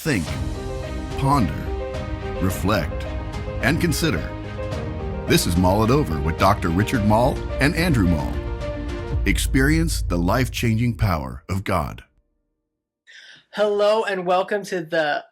Think, ponder, reflect, and consider. This is Mull It Over with Dr. Richard Mull and Andrew Mull. Experience the life-changing power of God. Hello and welcome to the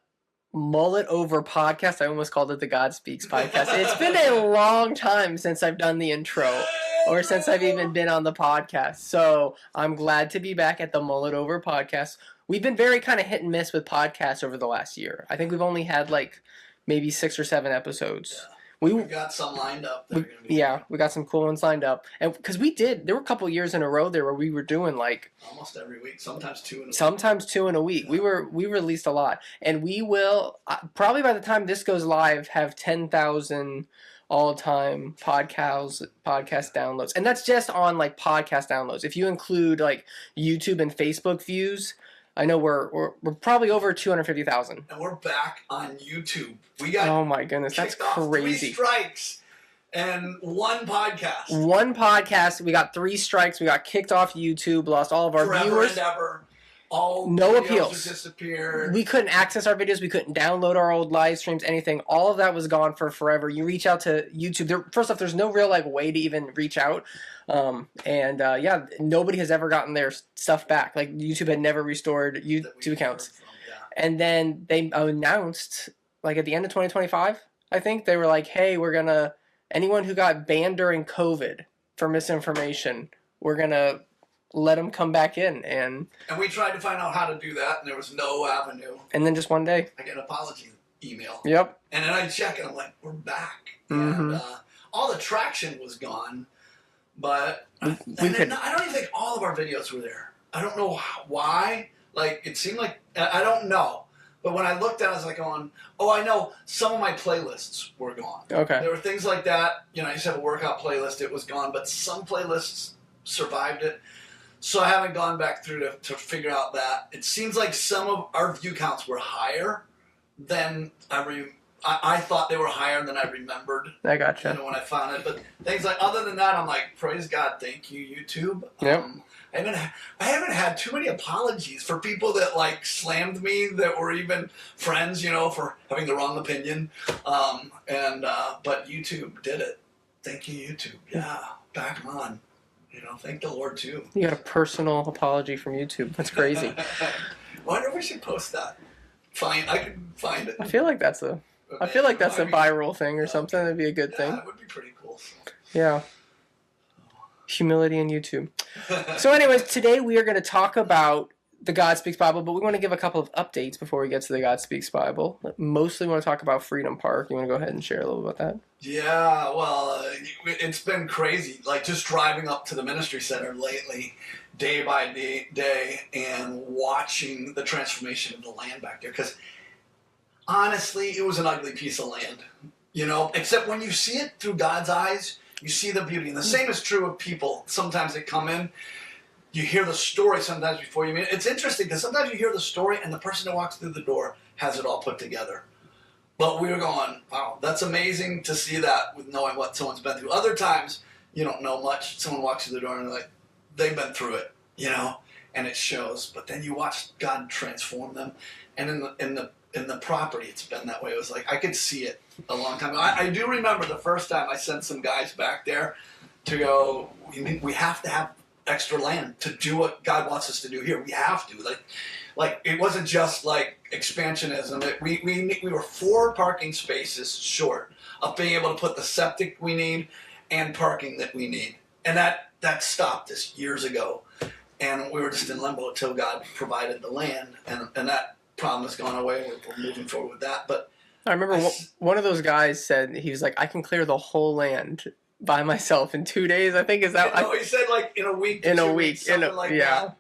Mull It Over podcast. I almost called it the God Speaks podcast. It's been a long time since I've done the intro or since I've even been on the podcast. So I'm glad to be back at the Mull It Over podcast. We've been very kind of hit and miss with podcasts over the last year. I think we've only had like maybe 6 or 7 episodes. Yeah. We got some lined up. We got some cool ones lined up. And because there were a couple years in a row there where we were doing like almost every week, sometimes 2 in a week. Sometimes 2 in a week. Yeah. We released a lot. And we will, probably by the time this goes live, have 10,000 all-time podcast downloads. And that's just on like podcast downloads. If you include like YouTube and Facebook views, I know we're probably over 250,000. And we're back on YouTube. We got oh my goodness, that's crazy. 3 strikes and 1 podcast. 1 podcast. We got 3 strikes. We got kicked off YouTube. Lost all of our Forever viewers. And ever. All no videos appeals. Disappeared. We couldn't access our videos. We couldn't download our old live streams. Anything. All of that was gone for forever. You reach out to YouTube. First off, there's no real like way to even reach out. Nobody has ever gotten their stuff back. Like YouTube had never restored YouTube accounts. And then they announced, like at the end of 2025, I think, they were like, hey, we're going to, anyone who got banned during COVID for misinformation, we're going to let them come back in. And we tried to find out how to do that, and there was no avenue. And then just one day, I get an apology email. Yep. And then I check, and I'm like, we're back. Mm-hmm. And all the traction was gone. But I don't even think all of our videos were there. I don't know why. Like, it seemed like, I don't know. But when I looked at it, I was like going, oh, I know some of my playlists were gone. Okay. There were things like that. You know, I used to have a workout playlist. It was gone. But some playlists survived it. So I haven't gone back through to figure out that. It seems like some of our view counts were higher than I thought they were higher than I remembered. I gotcha. You know, when I found it. But things like, other than that, I'm like, praise God, thank you, YouTube. Yep. I haven't had too many apologies for people that like slammed me that were even friends, you know, for having the wrong opinion. But YouTube did it. Thank you, YouTube. Yeah, back on. You know, thank the Lord too. You got a personal apology from YouTube. That's crazy. I wonder if we should post that. I can find it. I feel like that's a viral thing or something. That'd be a good thing. That would be pretty cool. Yeah. Humility in YouTube. So anyways, today we are going to talk about the God Speaks Bible, but we want to give a couple of updates before we get to the God Speaks Bible. Mostly want to talk about Freedom Park. You want to go ahead and share a little about that? Yeah, well, it's been crazy. Like, just driving up to the ministry center lately, day by day, and watching the transformation of the land back there. Because, honestly, it was an ugly piece of land. You know, except when you see it through God's eyes, you see the beauty. And the same is true of people. Sometimes they come in, you hear the story sometimes before you meet it. It's interesting because sometimes you hear the story and the person who walks through the door has it all put together. But we were going, wow, that's amazing to see that with knowing what someone's been through. Other times, you don't know much. Someone walks through the door and they're like, they've been through it, you know, and it shows. But then you watch God transform them. And in the property, it's been that way. It was like, I could see it a long time ago. I do remember the first time I sent some guys back there to go, we have to have extra land to do what God wants us to do here. We have to. Like it wasn't just like expansionism. We were 4 parking spaces short of being able to put the septic we need and parking that we need. And that stopped us years ago. And we were just in limbo until God provided the land. And that problem has gone away. We're moving forward with that. But I remember one of those guys said, he was like, I can clear the whole land by myself in 2 days. I think is that. No, he said like in a week. In a week, something like that.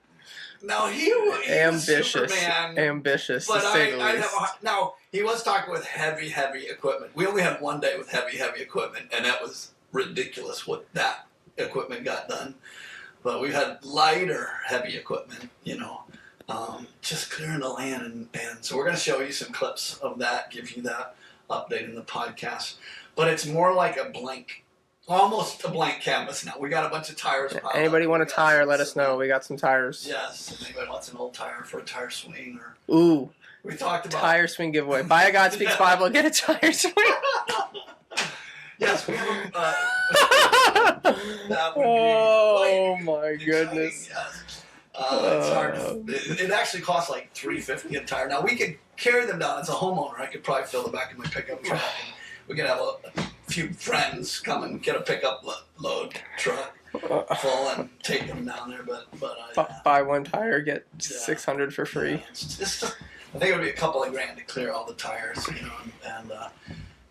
No, he ambitious, was Superman, ambitious. But to say the least. Now he was talking with heavy equipment. We only had one day with heavy equipment, and that was ridiculous what that equipment got done. But we've had lighter, heavy equipment, you know, just clearing the land, and so we're going to show you some clips of that, give you that update in the podcast. But it's more like a blank. Almost a blank canvas now. We got a bunch of tires. Anybody want a tire? Let us know. We got some tires. Yes. If anybody wants an old tire for a tire swing or. Ooh, We talked about tire swing giveaway. Buy a God Speaks Bible, get a tire swing. Yes, we have that would be Oh like, my exciting, goodness. yes. It's hard. It actually costs like $350 a tire. Now we could carry them down. As a homeowner, I could probably fill the back of my pickup truck. And we could have a few friends come and get a pickup load truck full and take them down there. But Buy one tire, get 600 for free. yeah, it's just, I think it would be a couple of grand to clear all the tires, and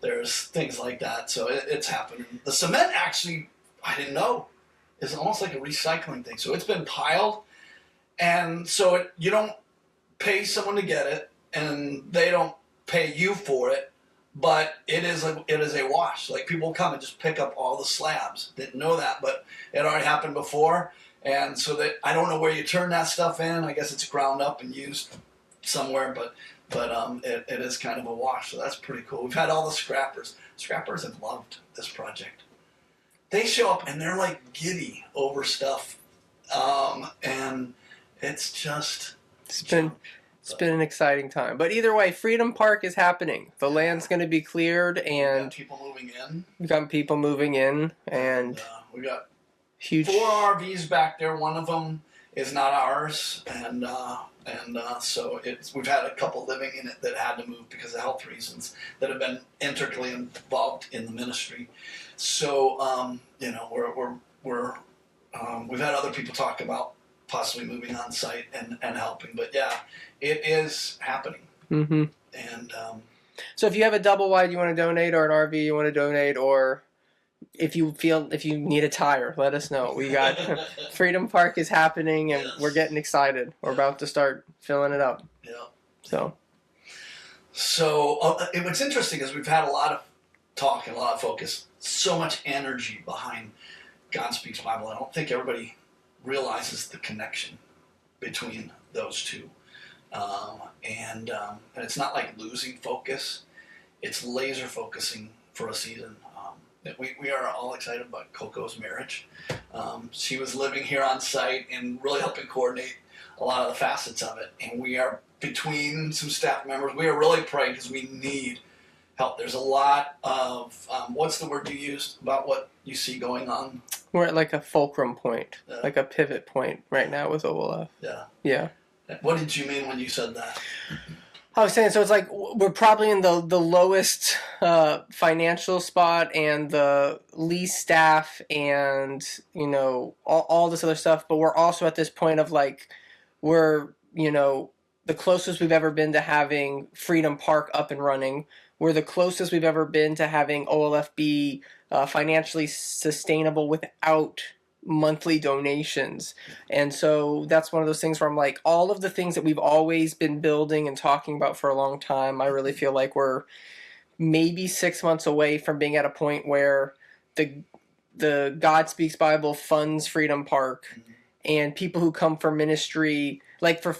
there's things like that. So it's happening. The cement actually, I didn't know, is almost like a recycling thing. So it's been piled, and so you don't pay someone to get it, and they don't pay you for it, but it is a wash. Like people come and just pick up all the slabs. Didn't know that, but it already happened before, and so that I don't know where you turn that stuff in. I guess it's ground up and used somewhere, but it is kind of a wash, so that's pretty cool. We've had all the scrappers. Scrappers have loved this project. They show up and they're like giddy over stuff, and it's just It's been an exciting time. But either way, Freedom Park is happening. The land's going to be cleared, we and got people moving in. we've got people moving in, and We got huge 4 RVs back there. One of them is not ours, and so we've had a couple living in it that had to move because of health reasons that have been integrally involved in the ministry. So we've had other people talk about possibly moving on site and helping, but yeah, it is happening. Mm-hmm. And so if you have a double wide you want to donate, or an RV you want to donate, or if you need a tire, let us know. We got Freedom Park is happening, and Yes. we're getting excited. We're about to start filling it up. yeah. So What's interesting is we've had a lot of talk and a lot of focus, so much energy behind God Speaks Bible. I don't think everybody realizes the connection between those two, and it's not like losing focus; it's laser focusing for a season. We are all excited about Coco's marriage. She was living here on site and really helping coordinate a lot of the facets of it. And we are, between some staff members, we are really praying because we need help. There's a lot of, what's the word you used about what you see going on? we're at like a fulcrum point, Yeah. like a pivot point right now with OLF. Yeah. Yeah. What did you mean when you said that? I was saying, so it's like we're probably in the lowest financial spot and the least staff and, all this other stuff. But we're also at this point of like, we're, the closest we've ever been to having Freedom Park up and running. We're the closest we've ever been to having OLF be financially sustainable without monthly donations. And so that's one of those things where I'm like, all of the things that we've always been building and talking about for a long time, I really feel like we're maybe 6 months away from being at a point where the God Speaks Bible funds Freedom Park, and people who come for ministry, like for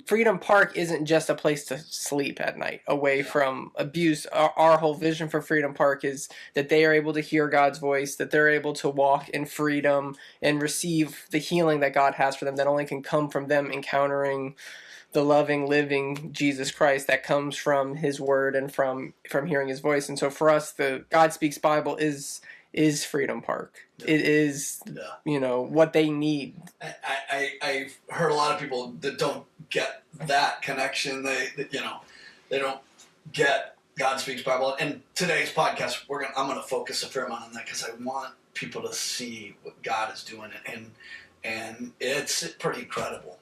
Freedom Park isn't just a place to sleep at night away from abuse. Our whole vision for Freedom Park is that they are able to hear God's voice, that they're able to walk in freedom and receive the healing that God has for them that only can come from them encountering the loving, living Jesus Christ that comes from His Word and from hearing His voice. And so for us, the God Speaks Bible is Freedom Park. Yeah. It is, what they need. I've heard a lot of people that don't get that connection. They don't get God Speaks Bible. And today's podcast, I'm gonna focus a fair amount on that because I want people to see what God is doing, and it's pretty incredible.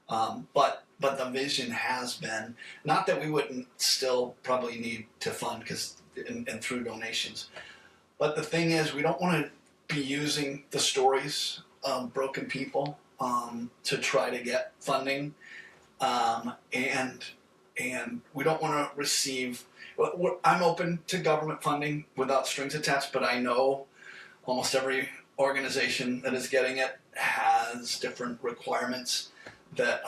But the vision has been, not that we wouldn't still probably need to fund and through donations, but the thing is, we don't want to be using the stories of broken people to try to get funding, and we don't want to receive. I'm open to government funding without strings attached, but I know almost every organization that is getting it has different requirements that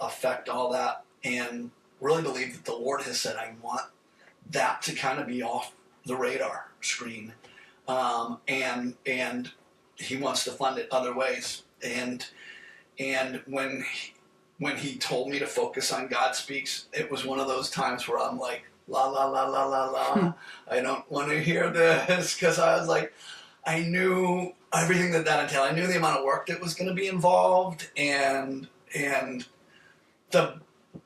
affect all that, and really believe that the Lord has said, I want that to kind of be off the radar screen, and He wants to fund it other ways, and when when he told me to focus on God Speaks, it was one of those times where I'm like, la, la, la, la, la, la. I don't want to hear this, because I was like, I knew everything that entailed. I knew the amount of work that was going to be involved, and the,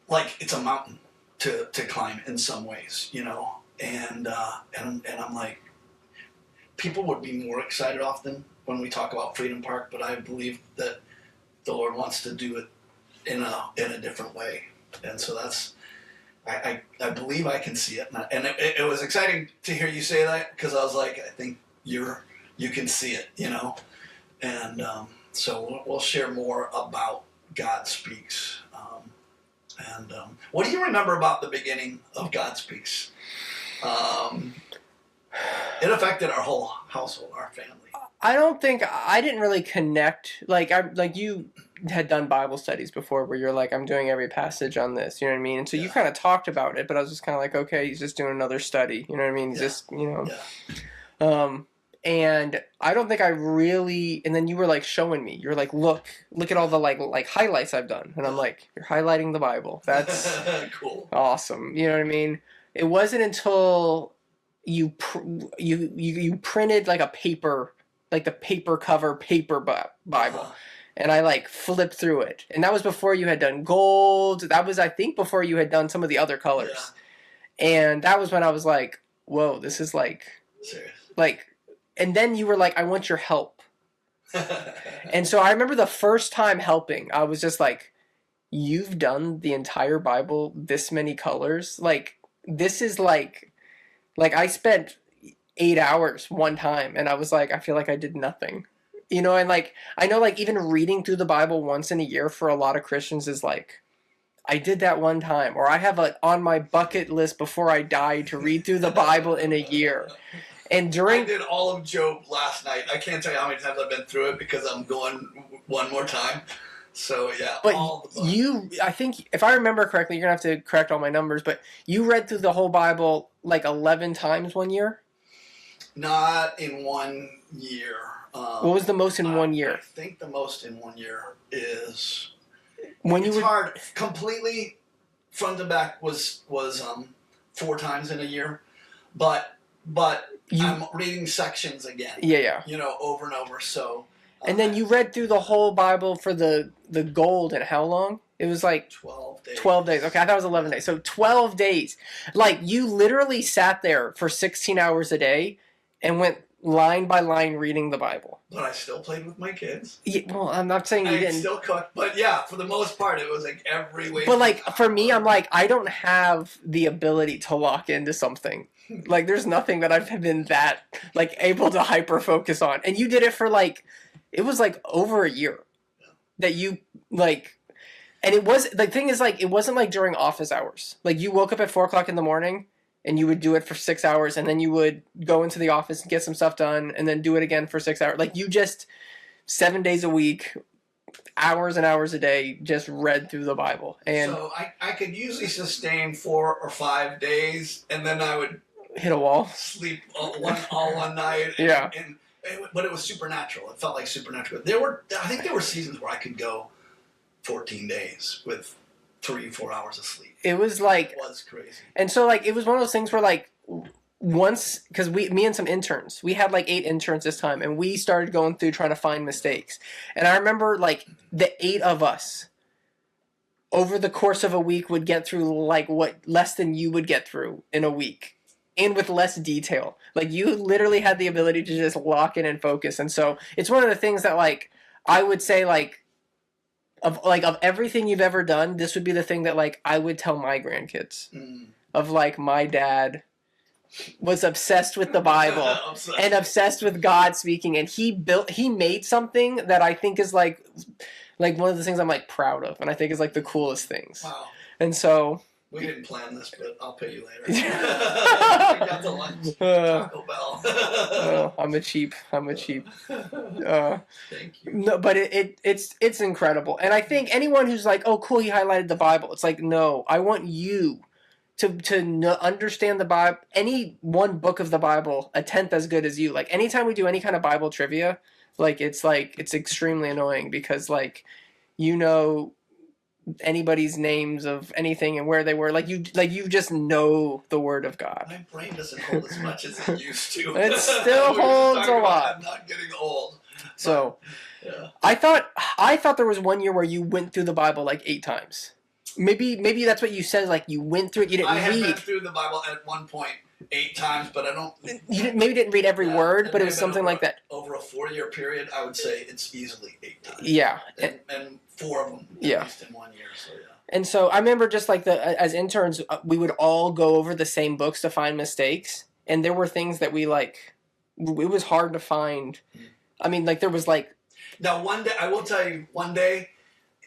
like, it's a mountain to climb in some ways, you know, and I'm like, people would be more excited often when we talk about Freedom Park, but I believe that the Lord wants to do it in a different way, and so that's, I believe I can see it, and it was exciting to hear you say that, because I was like, I think you can see it, you know, and so we'll share more about God Speaks. What do you remember about the beginning of God Speaks? It affected our whole household, our family. I didn't really connect. Like you had done Bible studies before where you're like, I'm doing every passage on this, you know what I mean? And so you kind of talked about it, but I was just kind of like, okay, he's just doing another study, you know what I mean? He's just, you know. Yeah. And I don't think I really, and then you were like showing me, you're like, look at all the like highlights I've done. And I'm like, you're highlighting the Bible. That's cool. Awesome. You know what I mean? It wasn't until you printed like a paper, like the paper cover paper Bible. And I like flipped through it. And that was before you had done gold. That was, I think, before you had done some of the other colors. Yeah. And that was when I was like, whoa, this is like, serious. Like, and then you were like, I want your help. And so I remember the first time helping, I was just like, you've done the entire Bible this many colors? Like, this is like I spent 8 hours one time, and I was like, I feel like I did nothing. You know, and like, I know like even reading through the Bible once in a year for a lot of Christians is like, I did that one time, or I have on my bucket list before I die to read through the Bible in a year. And I did all of Job last night. I can't tell you how many times I've been through it because I'm going one more time. So yeah. But I think if I remember correctly, you're gonna have to correct all my numbers, but you read through the whole Bible like 11 times one year? Not in 1 year. What was the most in 1 year? I think the most in 1 year is it's hard. Completely front to back was 4 times in a year, but I'm reading sections again. Yeah. You know, over and over. So. And then you read through the whole Bible for the gold in how long? It was like 12 days. 12 days. Okay, I thought it was 11 days. So 12 days. Like, you literally sat there for 16 hours a day and went line by line reading the Bible. But I still played with my kids. Yeah, well, I'm not saying you didn't. I still cooked. But yeah, for the most part, it was like every week. But like, for me, I'm like, I don't have the ability to lock into something. Like, there's nothing that I've been that, like, able to hyper-focus on. And you did it for, like, it was, like, over a year that you, like, and it was, the thing is, like, it wasn't, like, during office hours. Like, you woke up at 4 o'clock in the morning, and you would do it for 6 hours, and then you would go into the office and get some stuff done, and then do it again for 6 hours. Like, you just, 7 days a week, hours and hours a day, just read through the Bible. And so I could usually sustain 4 or 5 days, and then I would hit a wall, sleep all one night. Yeah. But it was supernatural. It felt like supernatural. I think there were seasons where I could go 14 days with 3-4 hours of sleep. It was like, it was crazy. And so like, it was one of those things where like, once, because me and some interns, we had like 8 interns this time, and we started going through trying to find mistakes. And I remember like the 8 of us over the course of a week would get through like what less than you would get through in a week, and with less detail. Like, you literally had the ability to just lock in and focus. And so it's one of the things that like, I would say like, of everything you've ever done, this would be the thing that like I would tell my grandkids. Of like, my dad was obsessed with the Bible and obsessed with God speaking, and he made something that I think is like one of the things I'm like proud of, and I think is like the coolest things. Wow. And so we didn't plan this, but I'll pay you later. We got the lunch. Taco Bell. I'm a cheap. Thank you. No, but it's incredible, and I think anyone who's like, oh, cool, he highlighted the Bible. It's like, no, I want you to understand the Bible, any one book of the Bible, a tenth as good as you. Like, anytime we do any kind of Bible trivia, it's extremely annoying because, like, you know anybody's names of anything and where they were. Like you just know the Word of God. My brain doesn't hold as much as it used to. It still holds a lot. I'm not getting old. So, yeah. I thought there was one year where you went through the Bible like 8 times. Maybe that's what you said. Like you went through it. You didn't I have been read. through the Bible at one point 8 times, but I don't. Maybe didn't read every word, but it was something like that. Over a 4-year period, I would say it's easily 8 times. Yeah, and 4 of them at least in 1 year. So yeah. And so I remember just like as interns, we would all go over the same books to find mistakes, and there were things that we like. It was hard to find. I mean, like there was like. Now one day, I will tell you, one day,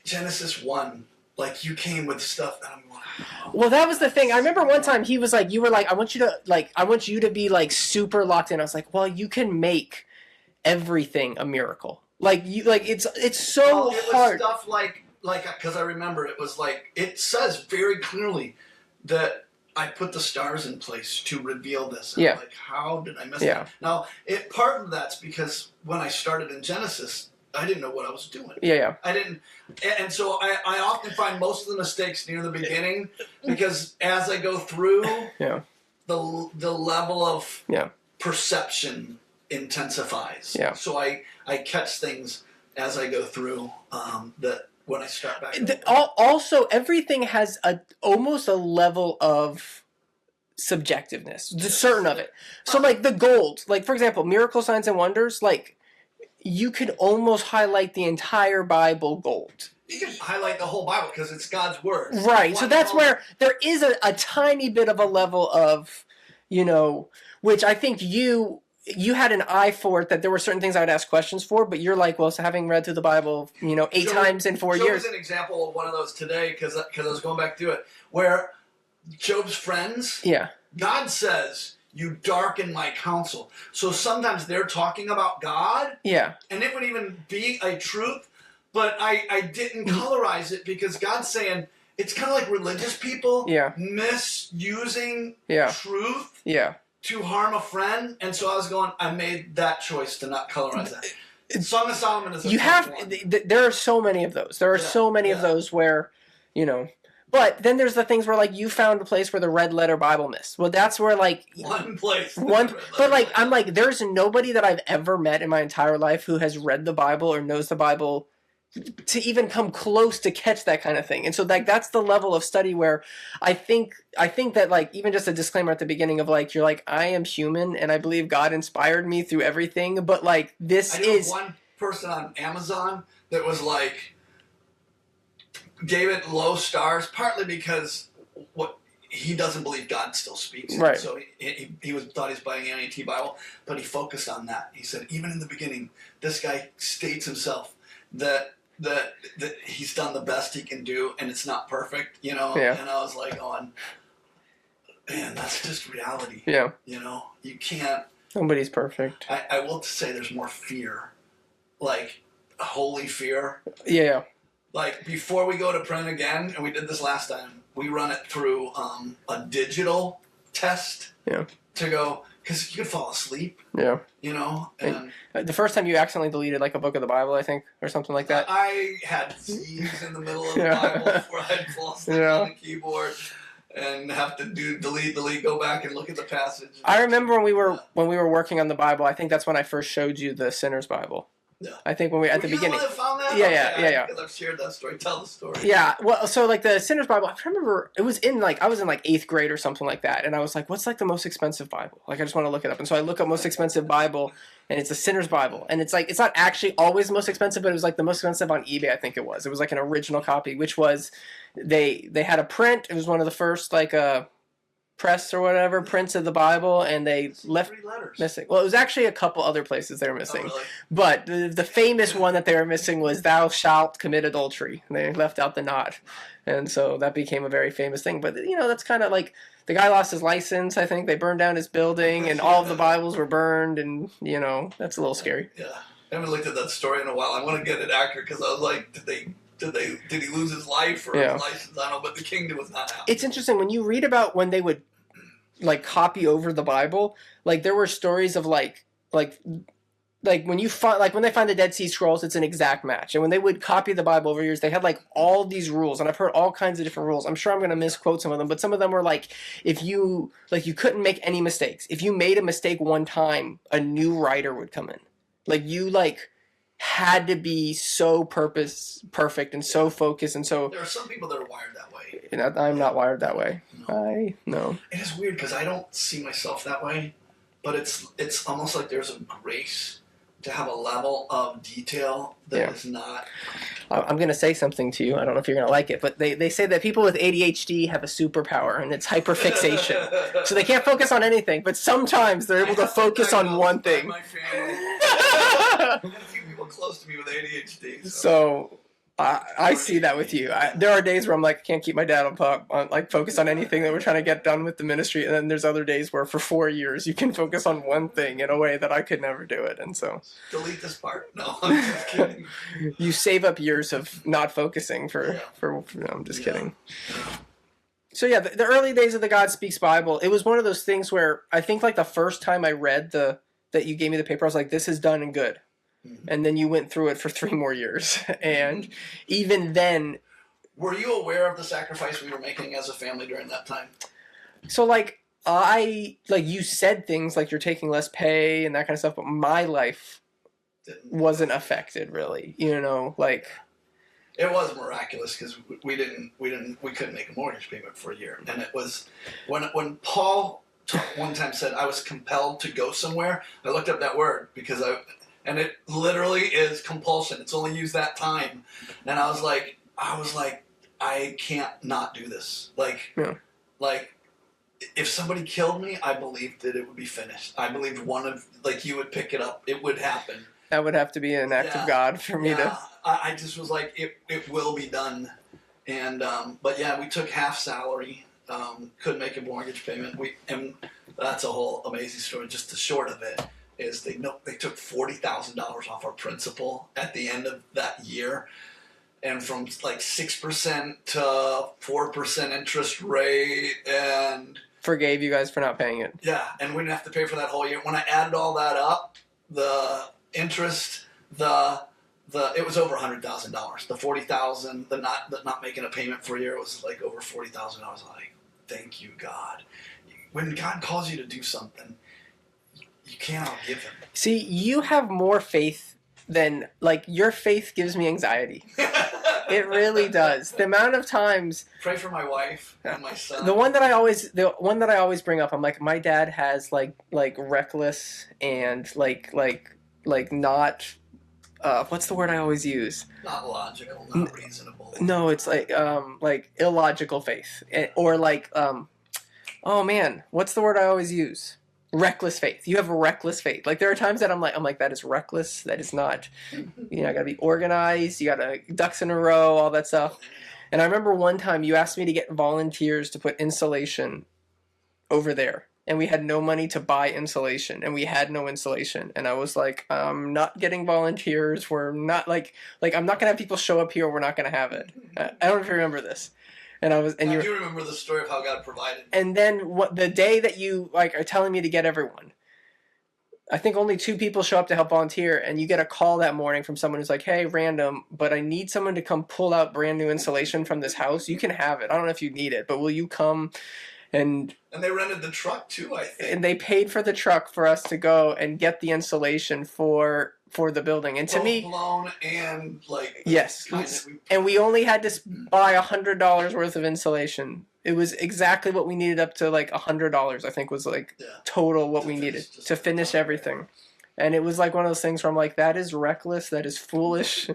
Genesis 1, like you came with stuff that I'm like, oh, well, that was the thing. I remember one time you were like, I want you to be like super locked in. I was like, well, you can make everything a miracle. Like it's so it was hard. Stuff like because I remember it was like it says very clearly that I put the stars in place to reveal this. And I'm like, how did I miss that? Now, part of that's because when I started in Genesis, I didn't know what I was doing. Yeah. I didn't, and so I often find most of the mistakes near the beginning because as I go through, the level of perception intensifies. Yeah. So I catch things as I go through that when I start back. Also, everything has almost a level of subjectiveness, certain of it. So, like the gold, like for example, miracle signs and wonders, like you could almost highlight the entire Bible gold. You can highlight the whole Bible because it's God's word. Right. So that's where there is a tiny bit of a level of, which I think you had an eye for it, that there were certain things I would ask questions for, but you're like, well, so having read through the Bible, 8 times in 4 years. Job is an example of one of those today because I was going back through it, where Job's friends, God says, you darken my counsel. So sometimes they're talking about God, and it would even be a truth, but I didn't colorize it because God's saying, it's kind of like religious people misusing truth. To harm a friend, and so I made that choice to not colorize that. Song of Solomon is there are so many of those. There are so many of those where, but then there's the things where like you found a place where the red letter Bible missed. Well, that's where like one place. But like I'm like there's nobody that I've ever met in my entire life who has read the Bible or knows the Bible to even come close to catch that kind of thing. And so like that's the level of study where I think that like even just a disclaimer at the beginning of like you're like I am human and I believe God inspired me through everything, but like this is one person on Amazon that was like gave it low stars partly because what he doesn't believe God still speaks. Right. So he thought he was buying an NAT Bible, but he focused on that. He said even in the beginning this guy states himself that he's done the best he can do, and it's not perfect, And I was like, man, that's just reality. Yeah. You can't. Nobody's perfect. I will say there's more fear, like holy fear. Yeah. Like before we go to print again, and we did this last time, we run it through a digital test. Yeah. To go. Because you could fall asleep. Yeah. And the first time you accidentally deleted like a book of the Bible, I think, or something like that. I had Z's in the middle of the Bible before I'd fall asleep on the keyboard and have to delete, go back and look at the passage. I remember when we were working on the Bible. I think that's when I first showed you the Sinner's Bible. Yeah. I think when at the beginning. You found that? Yeah. Because I've shared that story. Tell the story. Yeah. Well, so like the Sinner's Bible, I remember it was I was in like 8th grade or something like that, and I was like, "What's like the most expensive Bible?" Like I just want to look it up, and so I look up most expensive Bible, and it's a Sinner's Bible, and it's like it's not actually always the most expensive, but it was like the most expensive on eBay. I think it was. It was like an original copy, which was they had a print. It was one of the first like press or whatever prints of the Bible, and they left 3 letters missing. Well, it was actually a couple other places they were missing. Oh, really? But the famous one that they were missing was "Thou shalt commit adultery." And they left out the "not," and so that became a very famous thing. But that's kind of like the guy lost his license. I think they burned down his building, and all of the Bibles were burned, and that's a little scary. Yeah, I haven't looked at that story in a while. I want to get it accurate because I was like, did he lose his life or his license? I don't know, but the kingdom was not out. It's interesting when you read about when they would like copy over the Bible. Like there were stories of like like when they find the Dead Sea Scrolls, it's an exact match. And when they would copy the Bible over years, they had like all these rules, and I've heard all kinds of different rules. I'm sure I'm going to misquote some of them, but some of them were like, if you like, you couldn't make any mistakes. If you made a mistake one time, a new writer would come in. Like you had to be so perfect and so focused, and so there are some people that are wired that way. And I'm not wired that way. No. It is weird because I don't see myself that way, but it's almost like there's a grace to have a level of detail that is not. I'm going to say something to you. I don't know if you're going to like it, but they say that people with ADHD have a superpower, and it's hyperfixation. So they can't focus on anything, but sometimes they're able to focus on one thing. My family. I got a few people close to me with ADHD. So I see that with you. There are days where I'm like, I can't keep my dad on like focus on anything that we're trying to get done with the ministry, and then there's other days where for 4 years you can focus on one thing in a way that I could never do it. And so delete this part. No, I'm just kidding. You save up years of not focusing for no, I'm just kidding. So yeah, the early days of the God Speaks Bible, it was one of those things where I think like the first time I read that you gave me the paper, I was like, this is done and good. And then you went through it for 3 more years. And even then... Were you aware of the sacrifice we were making as a family during that time? So, you said things like you're taking less pay and that kind of stuff, but my life wasn't affected, really. You know, like... It was miraculous because we couldn't make a mortgage payment for a year. And it was... When Paul one time said, I was compelled to go somewhere, I looked up that word because and it literally is compulsion. It's only used that time. And I was like, I can't not do this. Like, if somebody killed me, I believed that it would be finished. I believed you would pick it up. It would happen. That would have to be an act of God for me to... I just was like, it will be done. And, but yeah, we took half salary. Couldn't make a mortgage payment. And that's a whole amazing story. Just the short of it is they took $40,000 off our principal at the end of that year, and from like 6% to 4% interest rate, and forgave you guys for not paying it. Yeah, and we didn't have to pay for that whole year. When I added all that up, the interest, it was over $100,000. The $40,000, the not making a payment for a year was like over $40,000. Like, thank you, God. When God calls you to do something, you can't outgive him. See, you have more faith than, your faith gives me anxiety. It really does. The amount of times... Pray for my wife and my son. The one that I always bring up, I'm like, my dad has, reckless and, not... what's the word I always use? Not logical, not reasonable. No, it's illogical faith. Or oh man, what's the word I always use? Reckless faith. You have a reckless faith. There are times that I'm like, that is reckless. That is not, I gotta be organized. You gotta ducks in a row, all that stuff. And I remember one time you asked me to get volunteers to put insulation over there. And we had no money to buy insulation, and we had no insulation. And I was like, I'm not getting volunteers. We're not I'm not gonna have people show up here. We're not gonna have it. I don't know if you remember this. And I do remember the story of how God provided. And then the day that you are telling me to get everyone, I think only 2 people show up to help volunteer, and you get a call that morning from someone who's like, hey, random, but I need someone to come pull out brand new insulation from this house. You can have it. I don't know if you need it, but will you come? And they rented the truck too, I think. And they paid for the truck for us to go and get the insulation for the building. And to me, blown and yes, and we only had to buy $100 worth of insulation. It was exactly what we needed, up to $100. I think was total what we needed to finish everything. And it was one of those things where I'm like, that is reckless, that is foolish.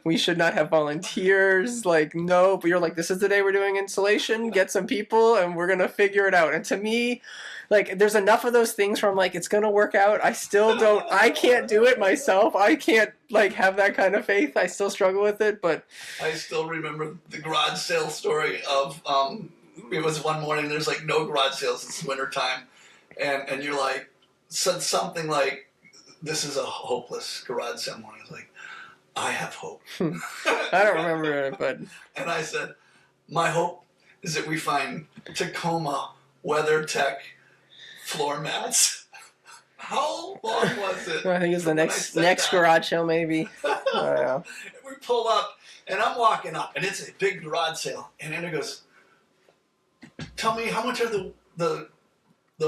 We should not have volunteers. No, but you're like, this is the day we're doing insulation, get some people, and we're going to figure it out. And to me, there's enough of those things where I'm like, it's going to work out. I can't do it myself. I can't, have that kind of faith. I still struggle with it, but... I still remember the garage sale story of, it was one morning, there's no garage sales, it's wintertime, and you're said something this is a hopeless garage sale morning. I was like, I have hope. I don't remember it, but... And I said, my hope is that we find Tacoma WeatherTech floor mats. how long was it? I think it's the when I next said next that? garage sale, maybe. Yeah. We pull up, and I'm walking up, and it's a big garage sale. And Andrew goes, "Tell me, how much are the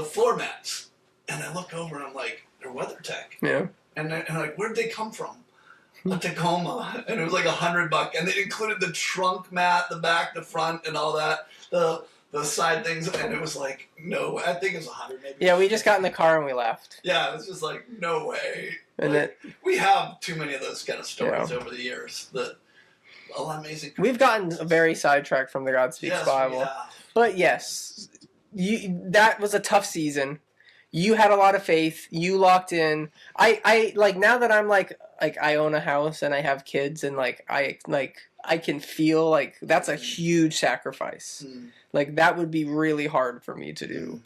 floor mats?" And I look over, and I'm like, "They're WeatherTech." Yeah. And I'm like, "Where'd they come from?" A Tacoma, and it was like $100, and they included the trunk mat, the back, the front, and all that, the side things, and it was like, no, I think it was 100 maybe. Yeah, we just got in the car and we left. Yeah, it was just like, no way. And like, we have too many of those kind of stories Yeah. over the years. That amazing. We've gotten very sidetracked from the God Speaks Yes, Bible. we have. But yes, that was a tough season. You had a lot of faith. You locked in. I like now that I'm like I own a house and I have kids and I can feel like that's a huge sacrifice. Mm. Like that would be really hard for me to do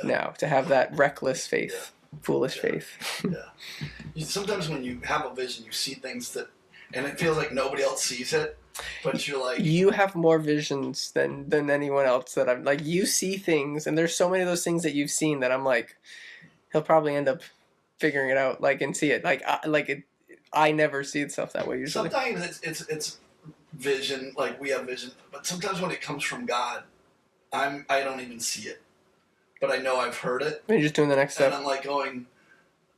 now, to have that reckless faith, foolish faith. Yeah. Sometimes when you have a vision, you see things and it feels like nobody else sees it, but you're like... You have more visions than anyone else that I'm like, you see things, and there's so many of those things that you've seen that I'm like, he'll probably end up figuring it out, like, and see it. I never see stuff that way usually. Sometimes it's vision, like we have vision, but sometimes when it comes from God, I don't even see it, but I know I've heard it. You're just doing the next step. And I'm like going,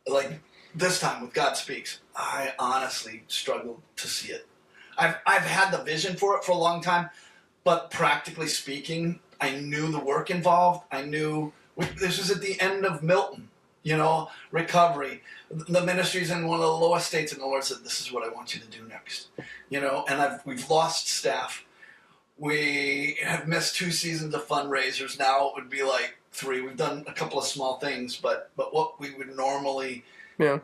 like this time with God Speaks, I honestly struggled to see it. I've had the vision for it for a long time, but practically speaking, I knew the work involved. I knew this was at the end of Milton, recovery. The ministry's in one of the lowest states, and the Lord said, "This is what I want you to do next." And we've lost staff. We have missed 2 seasons of fundraisers. Now it would be like 3. We've done a couple of small things, but what we would normally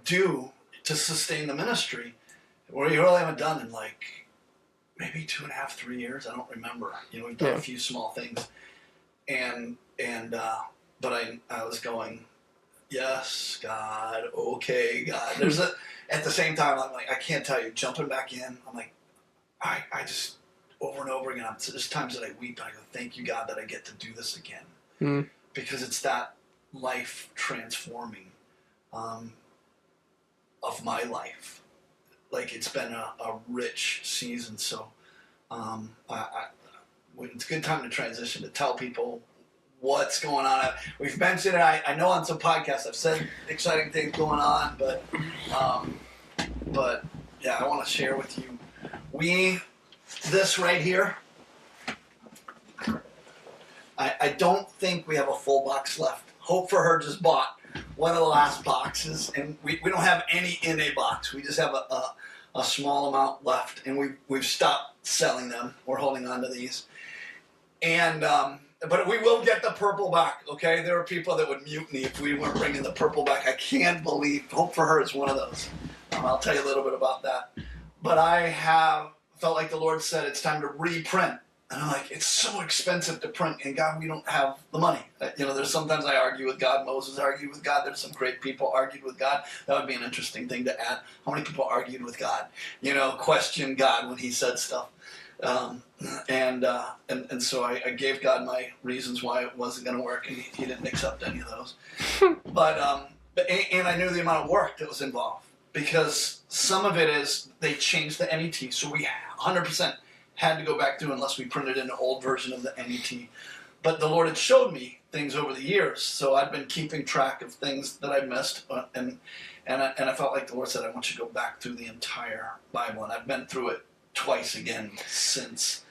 do to sustain the ministry, we really haven't done in like maybe 2.5, 3 years. I don't remember. We've done a few small things, but I was going, yes, God, okay, God. At the same time, I'm like, I can't tell you, jumping back in, I'm like, I just, over and over again, there's times that I weep and I go, thank you, God, that I get to do this again. Mm. Because it's that life transforming of my life. Like, it's been a rich season, so it's a good time to transition, to tell people what's going on. We've mentioned it, I know on some podcasts I've said exciting things going on, but yeah, I want to share with you. This right here, I don't think we have a full box left. Hope for Her just bought one of the last boxes, and we don't have any in a box. We just have a small amount left, and we've stopped selling them. We're holding on to these. And but we will get the purple back, okay? There are people that would mutiny if we weren't bringing the purple back. I can't believe Hope for Her is one of those. I'll tell you a little bit about that. But I have felt like the Lord said it's time to reprint. And I'm like, it's so expensive to print, and God, we don't have the money. There's sometimes I argue with God. Moses argued with God. There's some great people argued with God. That would be an interesting thing to add. How many people argued with God? Questioned God when He said stuff. And so I gave God my reasons why it wasn't going to work, and he didn't accept any of those. But I knew the amount of work that was involved, because some of it is they changed the NET, so we 100% had to go back through unless we printed in an old version of the NET. But the Lord had showed me things over the years, so I've been keeping track of things that I missed, and I felt like the Lord said, I want you to go back through the entire Bible, and I've been through it twice again since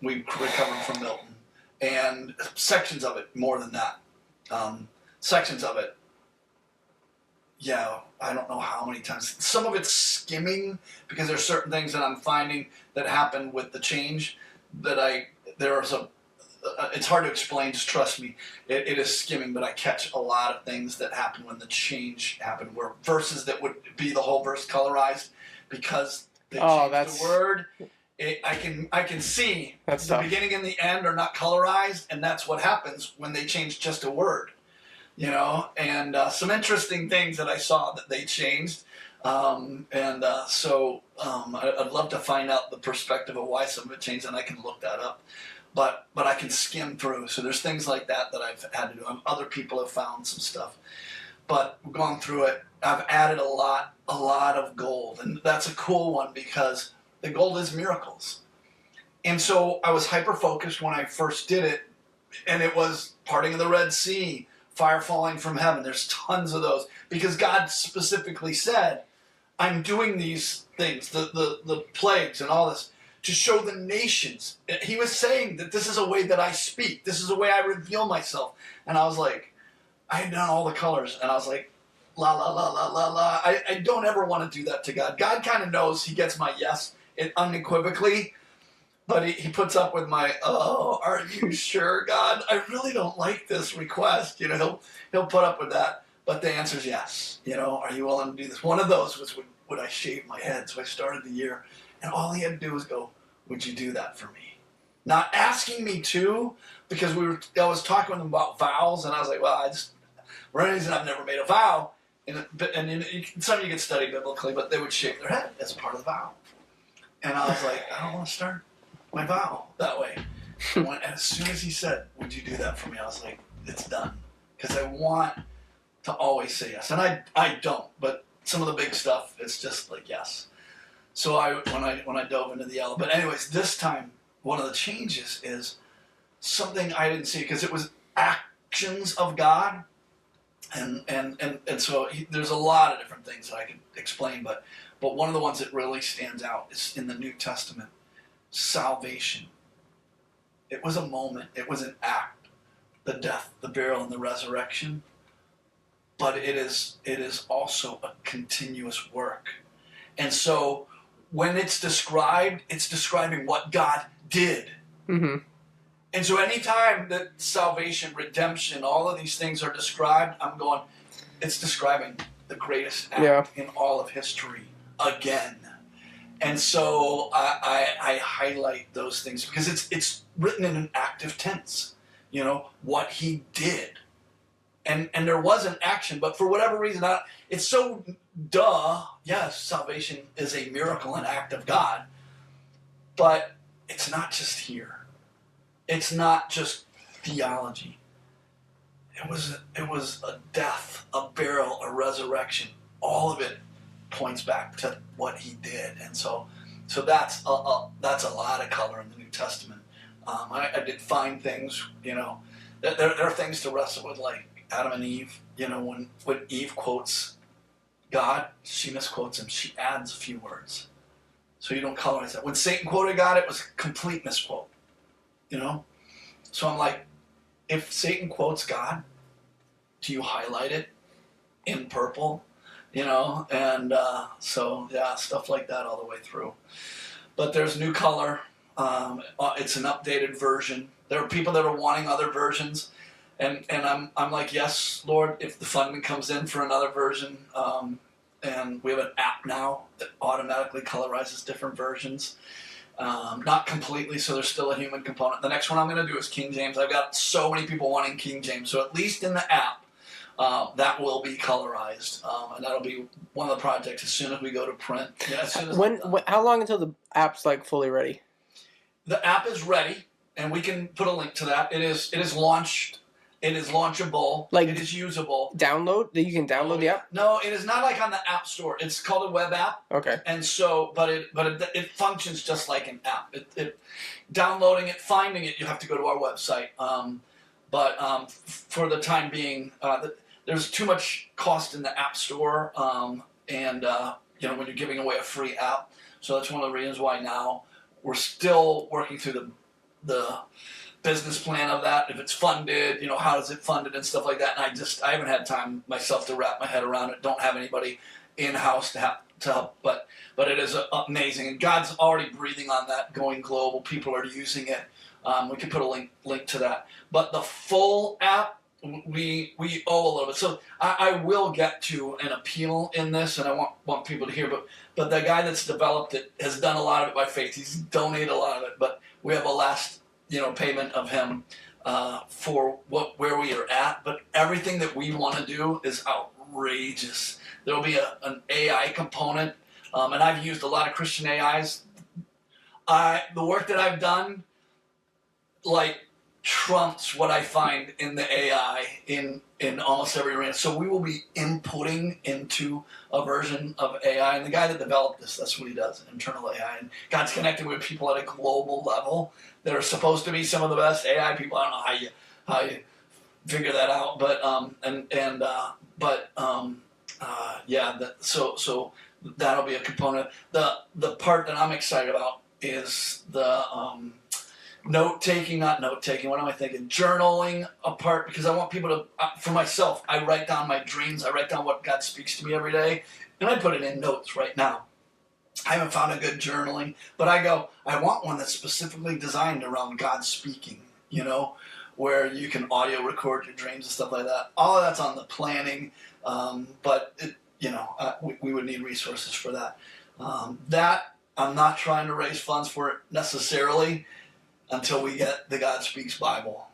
we recovered from Milton, and sections of it more than that. Sections of it, I don't know how many times. Some of it's skimming, because there's certain things that I'm finding that happen with the change that it's hard to explain, just trust me. It is skimming, but I catch a lot of things that happen when the change happened, where verses that would be the whole verse colorized, because they changed the word. I can see the beginning and the end are not colorized, and that's what happens when they change just a word. And some interesting things that I saw that they changed. So I'd love to find out the perspective of why some of it changed, and I can look that up. But I can skim through. So there's things like that I've had to do. Other people have found some stuff. but going through it, I've added a lot of gold, and that's a cool one because the gold is miracles. And so I was hyper focused when I first did it, and it was parting of the Red Sea, fire falling from heaven. There's tons of those because God specifically said, I'm doing these things, the plagues and all this, to show the nations. He was saying that this is a way that I speak. This is a way I reveal myself. And I was like, I had done all the colors, and I was like, la, la, la, la, la, la. I don't ever want to do that to God. God kind of knows he gets my yes unequivocally, but he puts up with my, oh, are you sure, God? I really don't like this request. You know, he'll put up with that. But the answer is yes. You know, are you willing to do this? One of those was, would I shave my head? So I started the year, and all he had to do was go, would you do that for me? Not asking me to, because I was talking with him about vows, and I was like, well, for any reason I've never made a vow. And some of you can study biblically, but they would shave their head as part of the vow. And I was like, I don't want to start my vow that way. And as soon as he said, would you do that for me? I was like, it's done. Because I want to always say yes. And I don't, but some of the big stuff, it's just like yes. So when I dove into the yellow. But anyways, this time, one of the changes is something I didn't see, because it was actions of God. And so there's a lot of different things that I can explain, but one of the ones that really stands out is in the New Testament, salvation. It was a moment, it was an act, the death, the burial, and the resurrection, but it is also a continuous work. And so when it's described, it's describing what God did. Mm-hmm. And so anytime that salvation, redemption, all of these things are described, I'm going, it's describing the greatest act in all of history again. And so I highlight those things because it's written in an active tense, you know, what he did. And there was an action, but for whatever reason, it's so yes, salvation is a miracle, an act of God, but it's not just here. It's not just theology. It was a death, a burial, a resurrection. All of it points back to what he did, and so that's a lot of color in the New Testament. I did find things, you know, there are things to wrestle with, like Adam and Eve. You know, when Eve quotes God, she misquotes him. She adds a few words, so you don't colorize that. When Satan quoted God, it was a complete misquote. You know? So I'm like, if Satan quotes God, do you highlight it in purple? You know? And stuff like that all the way through. But there's new color. It's an updated version. There are people that are wanting other versions. And I'm like, yes, Lord, if the funding comes in for another version. And we have an app now that automatically colorizes different versions. Not completely, so there's still a human component. The next one I'm going to do is King James. I've got so many people wanting King James, so at least in the app, that will be colorized, and that'll be one of the projects as soon as we go to print. Yeah, as soon as how long until the app's like fully ready? The app is ready, and we can put a link to that. It is launched. It is launchable. Like, it is usable. Download? You can download the app? No, it is not like on the App Store. It's called a web app. Okay. And so, but it functions just like an app. Downloading it, finding it, you have to go to our website. For the time being, there's too much cost in the App Store, and when you're giving away a free app. So that's one of the reasons why now we're still working through the business plan of that, if it's funded, how does it fund it and stuff like that. And I haven't had time myself to wrap my head around it. Don't have anybody in-house to help, but it is amazing. And God's already breathing on that, going global. People are using it. We can put a link to that. But the full app, we owe a little bit. So I will get to an appeal in this, and I want people to hear, but the guy that's developed it has done a lot of it by faith. He's donated a lot of it, but we have a last payment of him for where we are at. But everything that we want to do is outrageous. There will be an AI component, and I've used a lot of Christian AIs. The work that I've done, like, trumps what I find in the AI in almost every arena. So we will be inputting into a version of AI. And the guy that developed this, that's what he does, internal AI. And God's connecting with people at a global level that are supposed to be some of the best AI people. I don't know how you figure that out, but so that'll be a component. The part that I'm excited about is the note taking, not note taking. What am I thinking? Journaling a part, because I want people to. For myself, I write down my dreams. I write down what God speaks to me every day, and I put it in notes right now. I haven't found a good journaling, but I want one that's specifically designed around God speaking. Where you can audio record your dreams and stuff like that. All of that's on the planning, but we would need resources for that. That I'm not trying to raise funds for it necessarily until we get the God Speaks Bible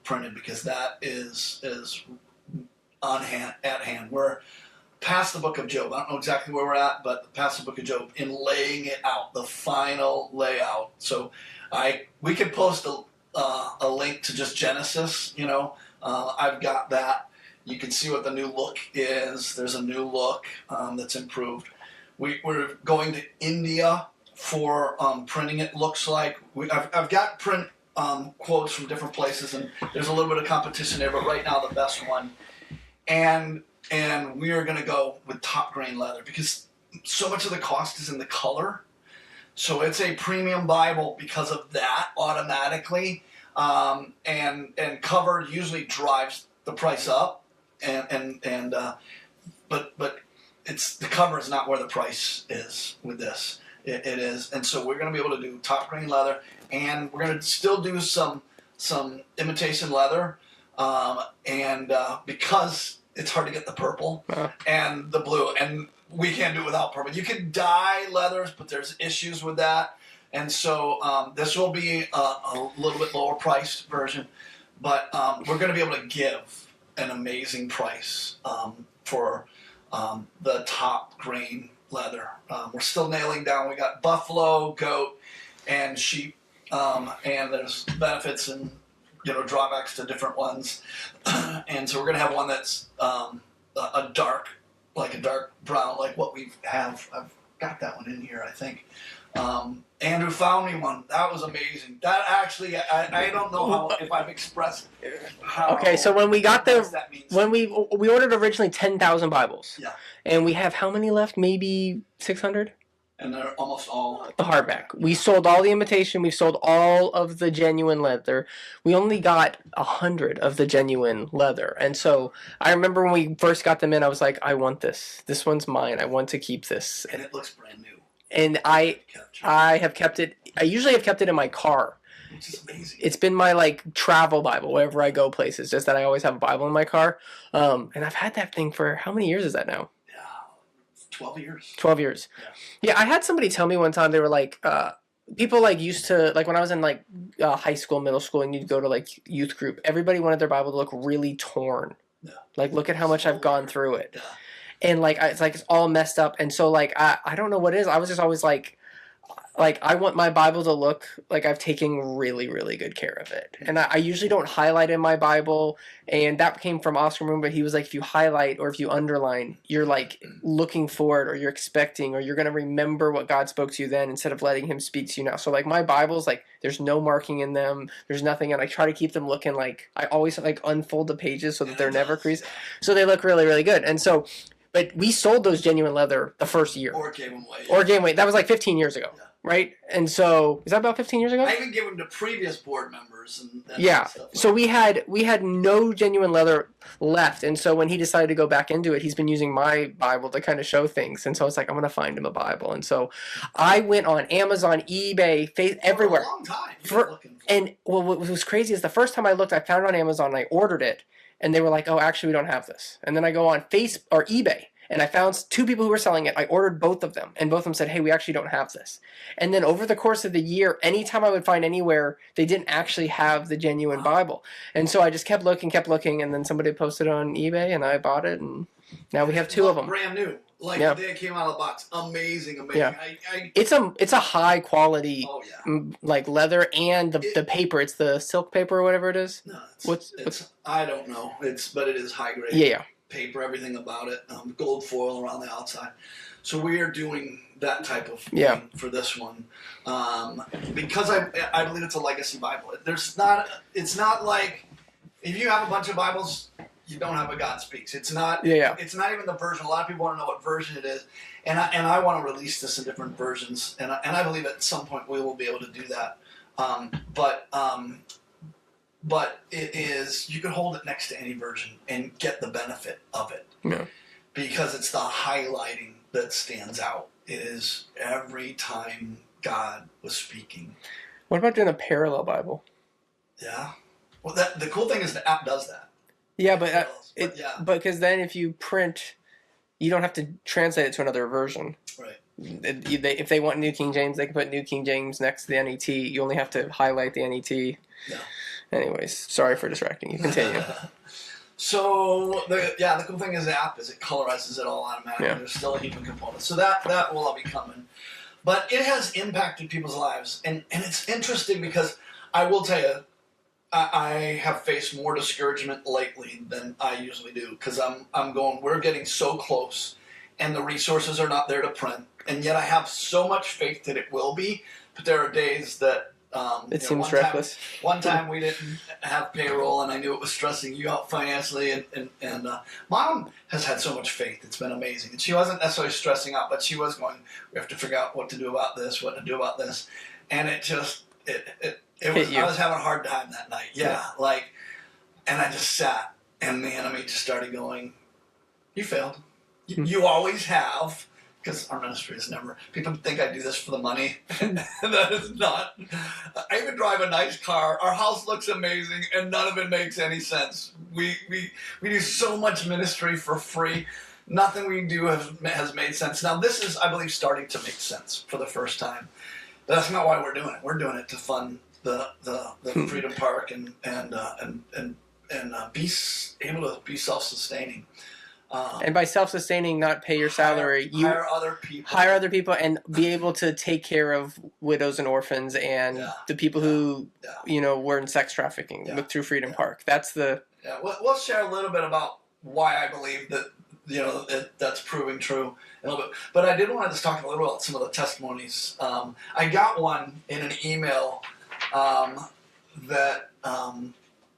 printed, because that is at hand. We're past the book of Job. I don't know exactly where we're at, but past the book of Job in laying it out, the final layout. So we could post a link to just Genesis. I've got that. You can see what the new look is. There's a new look that's improved. We're going to India for printing. It looks like I've got print quotes from different places, and there's a little bit of competition there, but right now the best one, and we are going to go with top grain leather, because so much of the cost is in the color. So it's a premium Bible because of that automatically, and cover usually drives the price up, but it's the cover is not where the price is with this. It is, and so we're going to be able to do top grain leather, and we're going to still do some imitation leather, because it's hard to get the purple and the blue, and we can't do it without purple. You can dye leathers, but there's issues with that, and so this will be a little bit lower priced version, but we're going to be able to give an amazing price for the top grain leather. We're still nailing down. We got buffalo, goat, and sheep, and there's benefits and drawbacks to different ones. And so we're gonna have one that's a dark brown, like what we have. I've got that one in here, I think. Andrew found me one. That was amazing. That actually, I don't know if I've expressed how. Okay, so when we got that means. when we ordered originally 10,000 Bibles. Yeah. And we have how many left? Maybe 600? And they're almost all the hardback. We sold all the imitation. We sold all of the genuine leather. We only got 100 of the genuine leather. And so I remember when we first got them in, I was like, I want this. This one's mine. I want to keep this. And it looks brand new. And I have kept it. I usually have kept it in my car. Which is amazing. It's been my travel Bible wherever I go places. Just that I always have a Bible in my car. And I've had that thing for how many years is that now? 12 years. 12 years. Yeah, I had somebody tell me one time, they were like, people used to, when I was in high school, middle school, and you'd go to youth group, everybody wanted their Bible to look really torn. Yeah. Look at how much I've gone through it. Yeah. And it's all messed up. And so I don't know what it is. I was just always I want my Bible to look like I've taken really, really good care of it. And I usually don't highlight in my Bible. And that came from Oscar Moon, but he was like, if you highlight or if you underline, you're looking forward, or you're expecting, or you're going to remember what God spoke to you then instead of letting him speak to you now. So my Bibles, there's no marking in them. There's nothing. And I try to keep them looking I always unfold the pages so that they're never creased. So they look really, really good. And so, but we sold those genuine leather the first year. Or gave them away. Or gave them away. That was 15 years ago. Yeah. Right? And so, is that about 15 years ago? I even gave them to previous board members. And yeah. Stuff so we had no genuine leather left. And so when he decided to go back into it, he's been using my Bible to kind of show things. And so I was like, I'm going to find him a Bible. And so I went on Amazon, eBay, everywhere. For a long time. And what was crazy is the first time I looked, I found it on Amazon and I ordered it. And they were like, oh, actually, we don't have this. And then I go on Facebook or eBay. And I found two people who were selling it. I ordered both of them. And both of them said, hey, we actually don't have this. And then over the course of the year, anytime I would find anywhere, they didn't actually have the genuine Bible. And so I just kept looking. And then somebody posted on eBay and I bought it. And now we have two of them. Brand new. Like Yeah. the day it came out of the box, amazing. Yeah. I It's a high quality, oh yeah. like leather, and the paper. It's the silk paper or whatever it is. No, What's I don't know. But it is high grade. Yeah. Paper, everything about it, gold foil around the outside. So we are doing that type of Yeah. thing for this one, because I believe it's a legacy Bible. It's not like if you have a bunch of Bibles, you don't have a God Speaks. It's not. Yeah. It's not even the version. A lot of people want to know what version it is, and I want to release this in different versions, and I believe at some point we will be able to do that. But it is, you can hold it next to any version and get the benefit of it. Yeah. Because it's the highlighting that stands out. It is every time God was speaking. What about doing a parallel Bible? Yeah. Well, the cool thing is the app does that. Yeah, but yeah. because then if you print, you don't have to translate it to another version. Right. If they want New King James, they can put New King James next to the NET. You only have to highlight the NET. Yeah. Anyways, sorry for distracting you. Continue. So the cool thing is the app is it colorizes it all automatically. Yeah. There's still a human component, so that will all be coming. But it has impacted people's lives, and it's interesting because I will tell you, I have faced more discouragement lately than I usually do because we're getting so close, and the resources are not there to print, and yet I have so much faith that it will be. But there are days that. It seems reckless. One time we didn't have payroll, and I knew it was stressing you out financially. And Mom has had so much faith; it's been amazing. And she wasn't necessarily stressing out, but she was going, "We have to figure out what to do about this, And it just it was. I was having a hard time that night. Yeah, and I just sat, and the enemy just started going, "You failed. You always have." Because our ministry is never. People think I do this for the money. That is not. I even drive a nice car. Our house looks amazing, and none of it makes any sense. We do so much ministry for free. Nothing we do has made sense. Now this is, I believe, starting to make sense for the first time. But that's not why we're doing it. We're doing it to fund the Freedom Park and be able to be self-sustaining. And by self-sustaining, not pay your salary, you hire other people and be able to take care of widows and orphans and the people who were in sex trafficking through Freedom Park. That's the. Yeah, we'll share a little bit about why I believe that that's proving true a little bit. But I did want to just talk a little about some of the testimonies. I got one in an email that.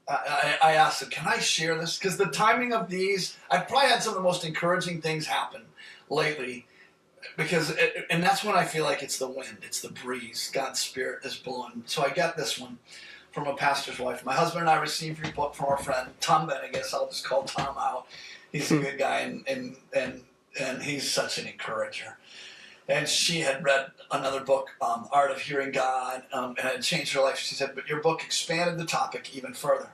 I asked him, can I share this? Because the timing of these, I've probably had some of the most encouraging things happen lately. And that's when I feel like it's the wind, it's the breeze. God's Spirit is blowing. So I got this one from a pastor's wife. My husband and I received your book from our friend, Tom Ben, I guess I'll just call Tom out. He's a good guy, and he's such an encourager. And she had read another book, Art of Hearing God, and it changed her life. She said, but your book expanded the topic even further.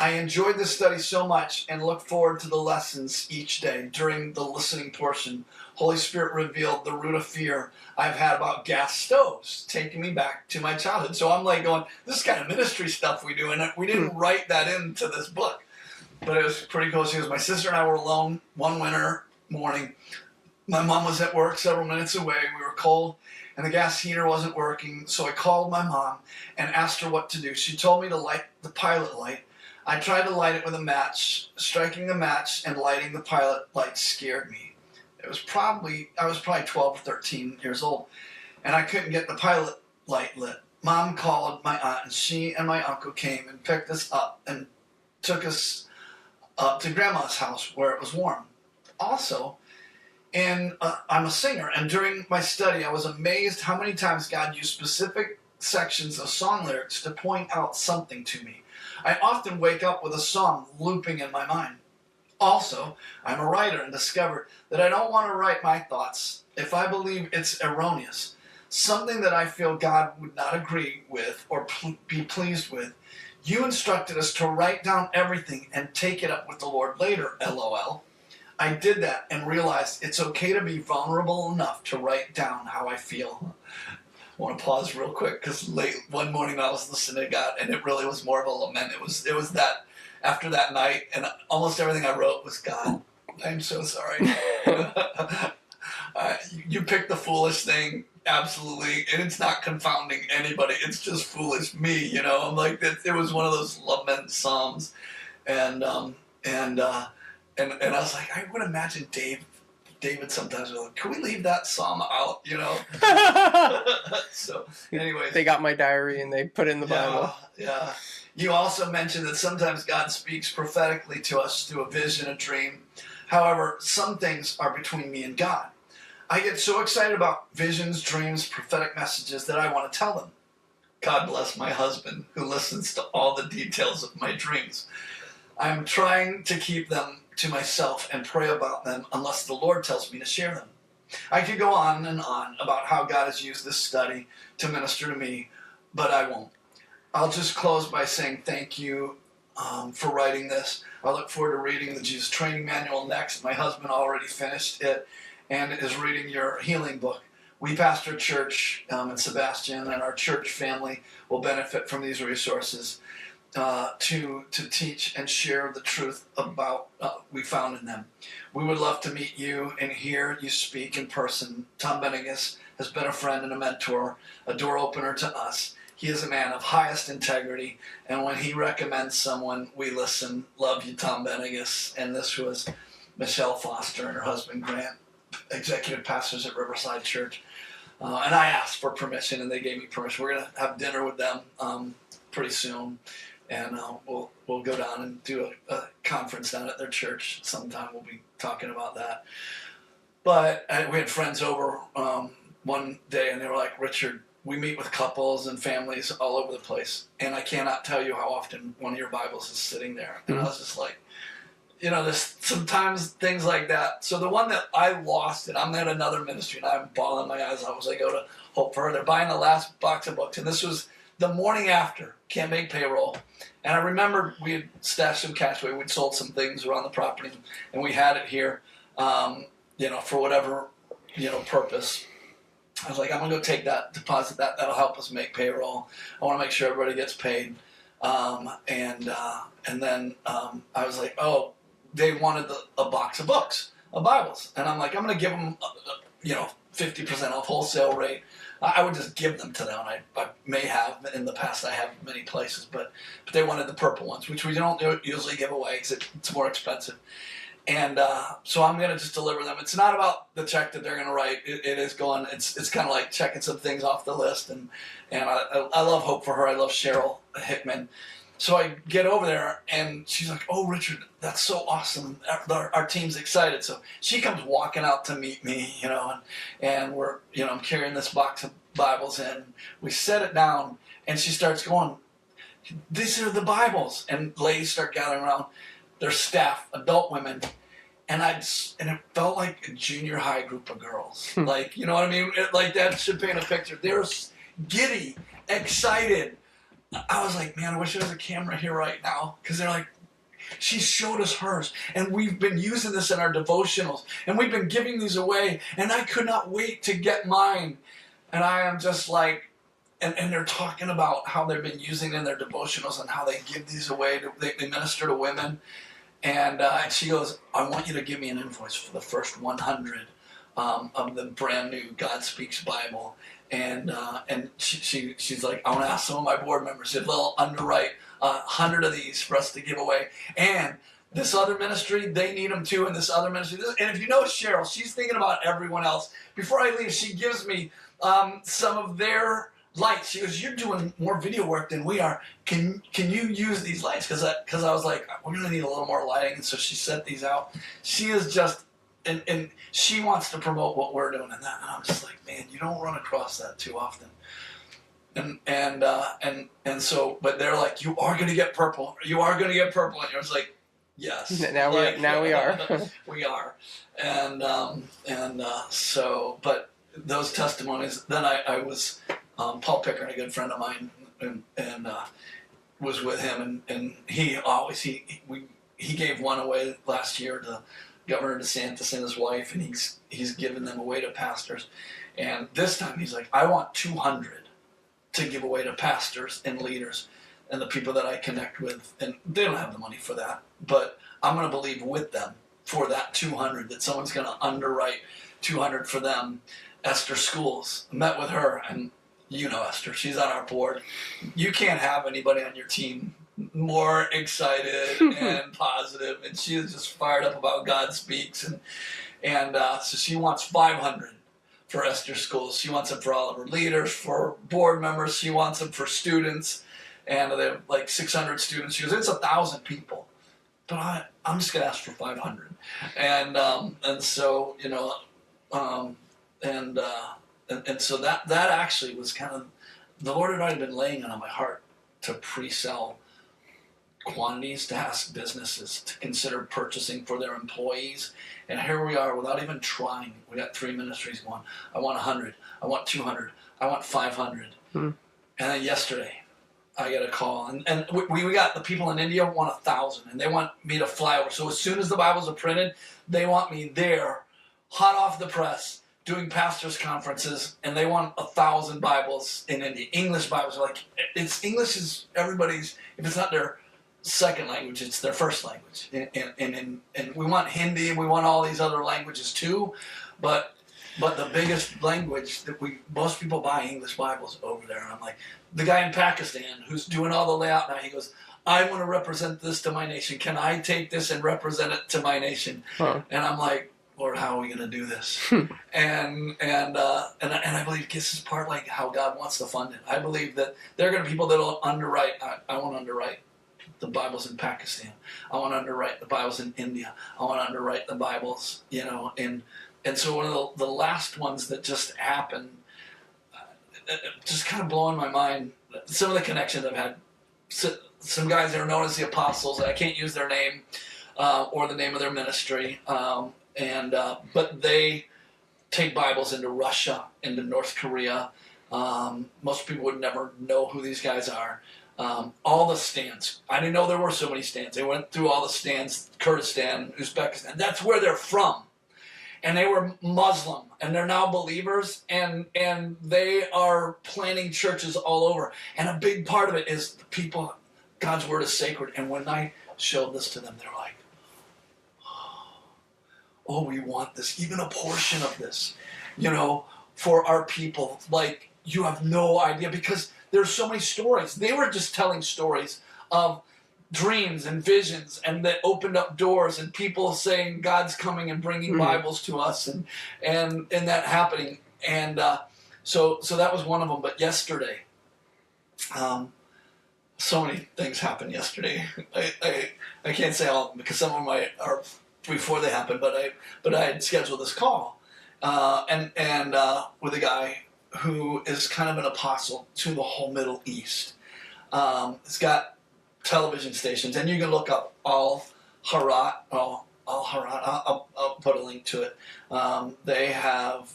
I enjoyed this study so much and look forward to the lessons each day. During the listening portion, Holy Spirit revealed the root of fear I've had about gas stoves, taking me back to my childhood. So I'm like going, this is kind of ministry stuff we do, and we didn't write that into this book. But it was pretty cool. She goes, my sister and I were alone one winter morning. My mom was at work several minutes away. We were cold, and the gas heater wasn't working, so I called my mom and asked her what to do. She told me to light the pilot light. I tried to light it with a match. Striking the match and lighting the pilot light scared me. I was probably 12 or 13 years old, and I couldn't get the pilot light lit. Mom called my aunt, and she and my uncle came and picked us up and took us up to Grandma's house where it was warm. Also, and I'm a singer, and during my study, I was amazed how many times God used specific sections of song lyrics to point out something to me. I often wake up with a song looping in my mind. Also, I'm a writer and discovered that I don't want to write my thoughts if I believe it's erroneous, something that I feel God would not agree with or be pleased with. You instructed us to write down everything and take it up with the Lord later, LOL. I did that and realized it's okay to be vulnerable enough to write down how I feel. I want to pause real quick because late one morning I was listening to God, and it really was more of a lament. It was that after that night, and almost everything I wrote was God. I'm so sorry. You picked the foolish thing, absolutely, and it's not confounding anybody. It's just foolish me, you know. I'm like, it was one of those lament psalms, and and I was like, I would imagine David sometimes was like, can we leave that psalm out, you know? So, anyways, they got my diary and they put it in the Bible. Yeah. You also mentioned that sometimes God speaks prophetically to us through a vision, a dream. However, some things are between me and God. I get so excited about visions, dreams, prophetic messages that I want to tell them. God bless my husband who listens to all the details of my dreams. I'm trying to keep them to myself and pray about them unless the Lord tells me to share them. I could go on and on about how God has used this study to minister to me, but I won't. I'll just close by saying thank you for writing this. I look forward to reading the Jesus Training Manual next. My husband already finished it and is reading your healing book. We pastor a church in Sebastian, and our church family will benefit from these resources to teach and share the truth about we found in them. We would love to meet you and hear you speak in person. Tom Benegas has been a friend and a mentor, a door opener to us. He is a man of highest integrity, and when he recommends someone, we listen. Love you, Tom Benegas. And this was Michelle Foster and her husband, Grant, executive pastors at Riverside Church. And I asked for permission, and they gave me permission. We're going to have dinner with them pretty soon, and we'll go down and do a conference down at their church sometime. We'll be talking about that. But we had friends over one day, and they were like, Richard, we meet with couples and families all over the place, and I cannot tell you how often one of your Bibles is sitting there. And I was just like, you know, there's sometimes things like that. So the one that I lost, and I'm at another ministry, and I'm bawling my eyes out as I go to Hope for Her. They're buying the last box of books, and this was the morning after, can't make payroll. And I remember we had stashed some cash away. We'd sold some things around the property, and we had it here, you know, for whatever, you know, purpose. I was like, I'm going to go take that, deposit that. That'll help us make payroll. I want to make sure everybody gets paid. And then I was like, oh, they wanted a box of books, of Bibles. And I'm like, I'm going to give them, you know, 50% off wholesale rate. I would just give them to them. I may have in the past. I have many places, but they wanted the purple ones, which we don't usually give away because it's more expensive. And so I'm going to just deliver them. It's not about the check that they're going to write. It is going. It's kind of like checking some things off the list. And I love Hope for Her. I love Cheryl Hickman. So I get over there, and she's like, "Oh, Richard, that's so awesome. Our team's excited." So she comes walking out to meet me, you know, and we're, you know, I'm carrying this box of Bibles in. We set it down, and she starts going, "These are the Bibles." And ladies start gathering around. They're staff, adult women, and it felt like a junior high group of girls. Like, you know what I mean? Like that should paint a picture. They're giddy, excited. I was like, man, I wish there was a camera here right now, because they're like, she showed us hers, and we've been using this in our devotionals, and we've been giving these away, and I could not wait to get mine. And I am just like, and they're talking about how they've been using it in their devotionals and how they give these away, they minister to women. And she goes, I want you to give me an invoice for the first 100 of the brand new God Speaks Bible. And she's like, I want to ask some of my board members if they'll underwrite 100 of these for us to give away. And this other ministry, they need them too. And this other ministry, and if you know Cheryl, she's thinking about everyone else. Before I leave, she gives me some of their lights. She goes, you're doing more video work than we are. Can you use these lights? Because I was like, we're going to need a little more lighting. And so she sent these out. She is just, and she wants to promote what we're doing. And I'm just like, man, you don't run across that too often. And so, but they're like, you are going to get purple. You are going to get purple. And I was like, yes. Now we are. We are. So, but those testimonies, then I was, Paul Pickering, a good friend of mine, and was with him, and he always, he gave one away last year to Governor DeSantis and his wife, and he's given them away to pastors. And this time he's like, I want 200 to give away to pastors and leaders and the people that I connect with. And they don't have the money for that, but I'm going to believe with them for that 200, that someone's going to underwrite 200 for them. Esther Schools, met with her, and you know Esther, she's on our board. You can't have anybody on your team more excited and positive, and she is just fired up about God Speaks, and so she wants 500 for Esther Schools. She wants them for all of her leaders, for board members. She wants them for students, and they have like 600 students. She goes, it's 1,000 people, but I'm just gonna ask for 500, and so you know, and so that actually was kind of, the Lord had already been laying it on my heart to pre-sell quantities, to ask businesses to consider purchasing for their employees. And here we are, without even trying. We got 3 ministries going. I want 100. I want 200. I want 500. And then yesterday, I get a call, and we got the people in India want 1,000, and they want me to fly over. So as soon as the Bibles are printed, they want me there, hot off the press, doing pastors' conferences, and they want 1,000 Bibles in India. English Bibles are like, English is everybody's, if it's not their second language, it's their first language. And we want Hindi, we want all these other languages too, but the biggest language that most people buy English Bibles over there. And I'm like, the guy in Pakistan who's doing all the layout now, he goes, I want to represent this to my nation. Can I take this and represent it to my nation? Huh. And I'm like, Lord, how are we going to do this? And I believe this is part like how God wants to fund it. I believe that there are going to be people that will underwrite. I want to underwrite the Bibles in Pakistan. I want to underwrite the Bibles in India. I want to underwrite the Bibles, you know. And so one of the last ones that just happened, just kind of blowing my mind. Some of the connections I've had. Some guys that are known as the apostles. I can't use their name or the name of their ministry. But they take Bibles into Russia, into North Korea. Most people would never know who these guys are. All the stands. I didn't know there were so many stands. They went through all the stands, Kurdistan, Uzbekistan. That's where they're from. And they were Muslim, and they're now believers, and they are planting churches all over. And a big part of it is the people, God's word is sacred. And when I showed this to them, they're like, oh, we want this, even a portion of this, you know, for our people. Like, you have no idea, because there's so many stories. They were just telling stories of dreams and visions, and that opened up doors, and people saying God's coming and bringing Bibles to us, and that happening. And so that was one of them. But yesterday, so many things happened yesterday. I can't say all of them, because some of them are before they happened, but I had scheduled this call, and with a guy who is kind of an apostle to the whole Middle East. It's got television stations, and you can look up Al Harat. I'll put a link to it. They have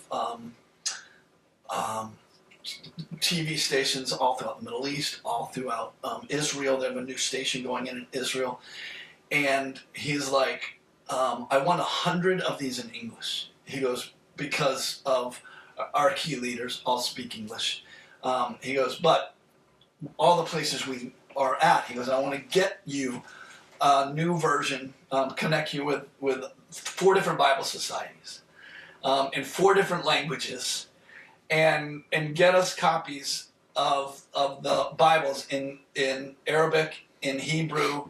TV stations all throughout the Middle East, all throughout Israel. They have a new station going in Israel, and he's like, I want 100 of these in English. He goes, because of our key leaders all speak English. He goes, but all the places we are at, he goes, I want to get you a new version, connect you with 4 different Bible societies in 4 different languages, and get us copies of the Bibles in Arabic, in Hebrew,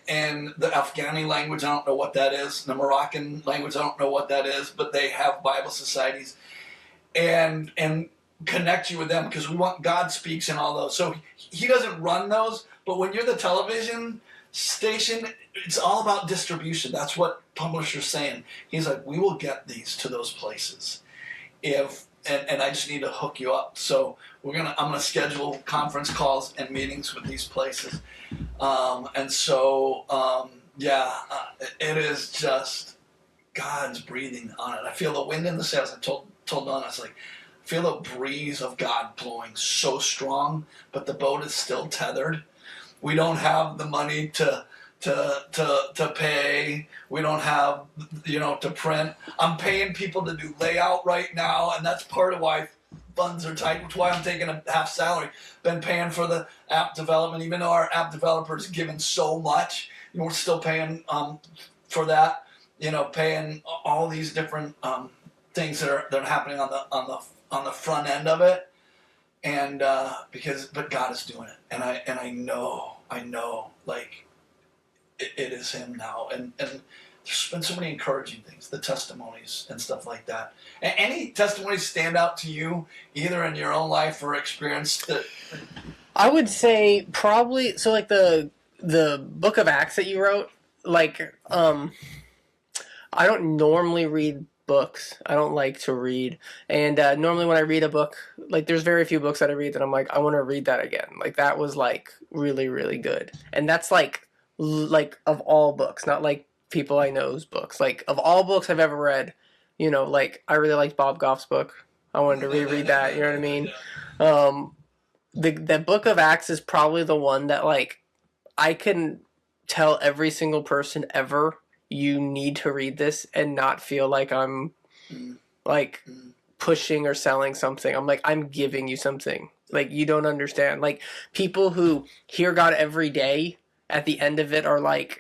and the Afghani language. I don't know what that is. The Moroccan language, I don't know what that is, but they have Bible societies, and connect you with them, because we want God Speaks and all those. So he doesn't run those, but when you're the television station, it's all about distribution. That's what publisher's saying. He's like, we will get these to those places and I just need to hook you up. So I'm gonna schedule conference calls and meetings with these places. It is just God's breathing on it. I feel the wind in the sails. I told Don, I was like, I feel the breeze of God blowing so strong, but the boat is still tethered. We don't have the money to pay. We don't have, to print. I'm paying people to do layout right now, and that's part of why funds are tight, which is why I'm taking a half salary. Been paying for the app development, even though our app developer is given so much, we're still paying for that. paying all these different things that are happening on the front end of it, and but God is doing it, and I know like it is Him now, and there's been so many encouraging things, the testimonies and stuff like that. And any testimonies stand out to you, either in your own life or experience that? I would say probably so. Like the book of Acts that you wrote, like I don't normally read books. I don't like to read, and normally when I read a book, like there's very few books that I read that I'm like I want to read that again. Like that was like really really good, and that's like of all books, not like people I know's books. Like of all books I've ever read, like I really liked Bob Goff's book. I wanted to reread that. You know what I mean? The book of Acts is probably the one that like I can tell every single person ever, you need to read this and not feel like I'm like pushing or selling something. I'm like, I'm giving you something. Like you don't understand. Like people who hear God every day at the end of it are like,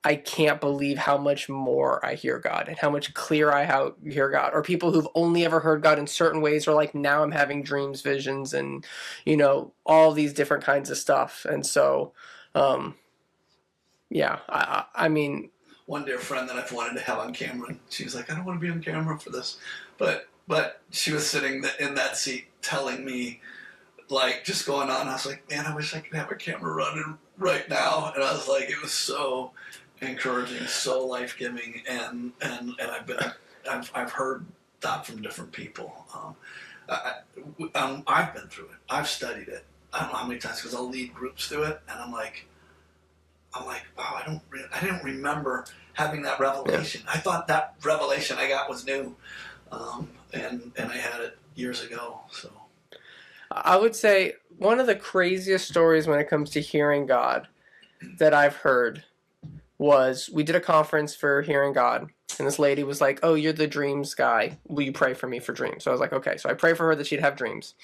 I can't believe how much more I hear God and how much clearer I hear God. Or people who've only ever heard God in certain ways are like, now I'm having dreams, visions, and, all these different kinds of stuff. And so, yeah, I mean... One dear friend that I've wanted to have on camera, and she was like, I don't want to be on camera for this. But she was sitting in that seat telling me, like, just going on. I was like, man, I wish I could have a camera running right now. And I was like, it was so encouraging, so life-giving, and I've heard that from different people. I've been through it. I've studied it. I don't know how many times, because I'll lead groups through it, and I'm like, wow, I didn't remember having that revelation. Yeah. I thought that revelation I got was new, and I had it years ago. So I would say one of the craziest stories when it comes to hearing God that I've heard was we did a conference for hearing God, and this lady was like, oh, you're the dreams guy. Will you pray for me for dreams? So I was like, okay. So I pray for her that she'd have dreams.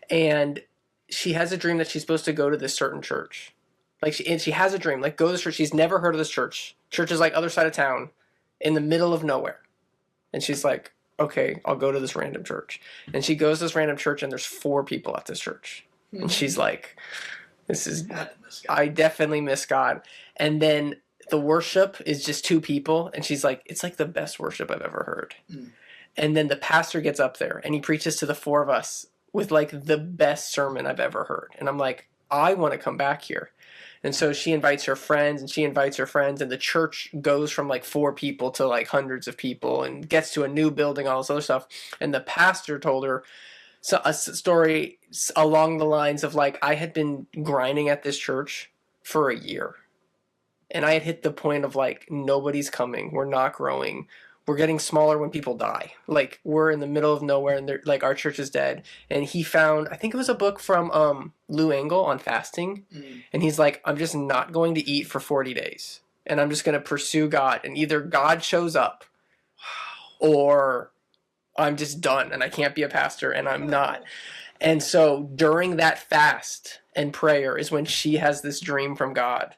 And she has a dream that she's supposed to go to this certain church. Like she has a dream, like go to this church. She's never heard of this church. Church is like other side of town in the middle of nowhere. And she's like, okay, I'll go to this random church. And she goes to this random church, and there's 4 people at this church. And she's like, I definitely miss God. And then the worship is just 2 people, and she's like, it's like the best worship I've ever heard. And then the pastor gets up there, and he preaches to the 4 of us with like the best sermon I've ever heard. And I'm like, I want to come back here. And so she invites her friends, and she invites her friends, and the church goes from like 4 people to like hundreds of people, and gets to a new building, all this other stuff. And the pastor told her a story along the lines of like, I had been grinding at this church for a year. And I had hit the point of like, nobody's coming. We're not growing. We're getting smaller when people die. Like we're in the middle of nowhere, and they're like, our church is dead. And he found, I think it was a book from Lou Engle on fasting. And he's like, I'm just not going to eat for 40 days. And I'm just going to pursue God. And either God shows up or I'm just done and I can't be a pastor, and I'm not. And so during that fast and prayer is when she has this dream from God,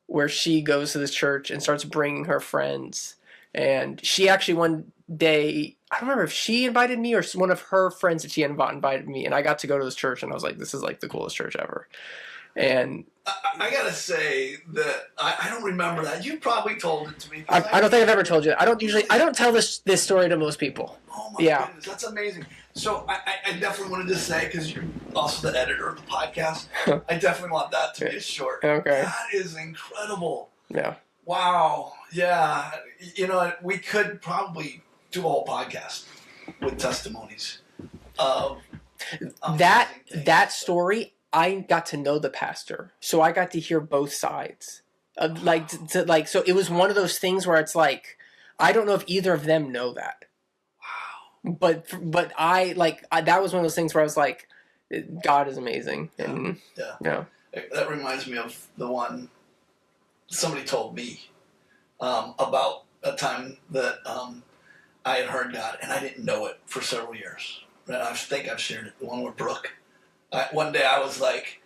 where she goes to this church and starts bringing her friends. And she actually one day, I don't remember if she invited me or one of her friends that she invited me, and I got to go to this church, and I was like, this is like the coolest church ever. And I gotta say that I don't remember that. You probably told it to me. I don't think I've ever told you that. I don't tell this story to most people. Oh my goodness, that's amazing. So I definitely wanted to say, because you're also the editor of the podcast, I definitely want that to be short. Okay. That is incredible. Yeah. Wow. Yeah. We could probably do a whole podcast with testimonies of that story. I got to know the pastor, so I got to hear both sides. So it was one of those things where it's like, I don't know if either of them know that. Wow. But that was one of those things where I was like, God is amazing. And, yeah. That reminds me of the one somebody told me about a time that I had heard God, and I didn't know it for several years. And I think I've shared it, the one with Brooke. One day I was like,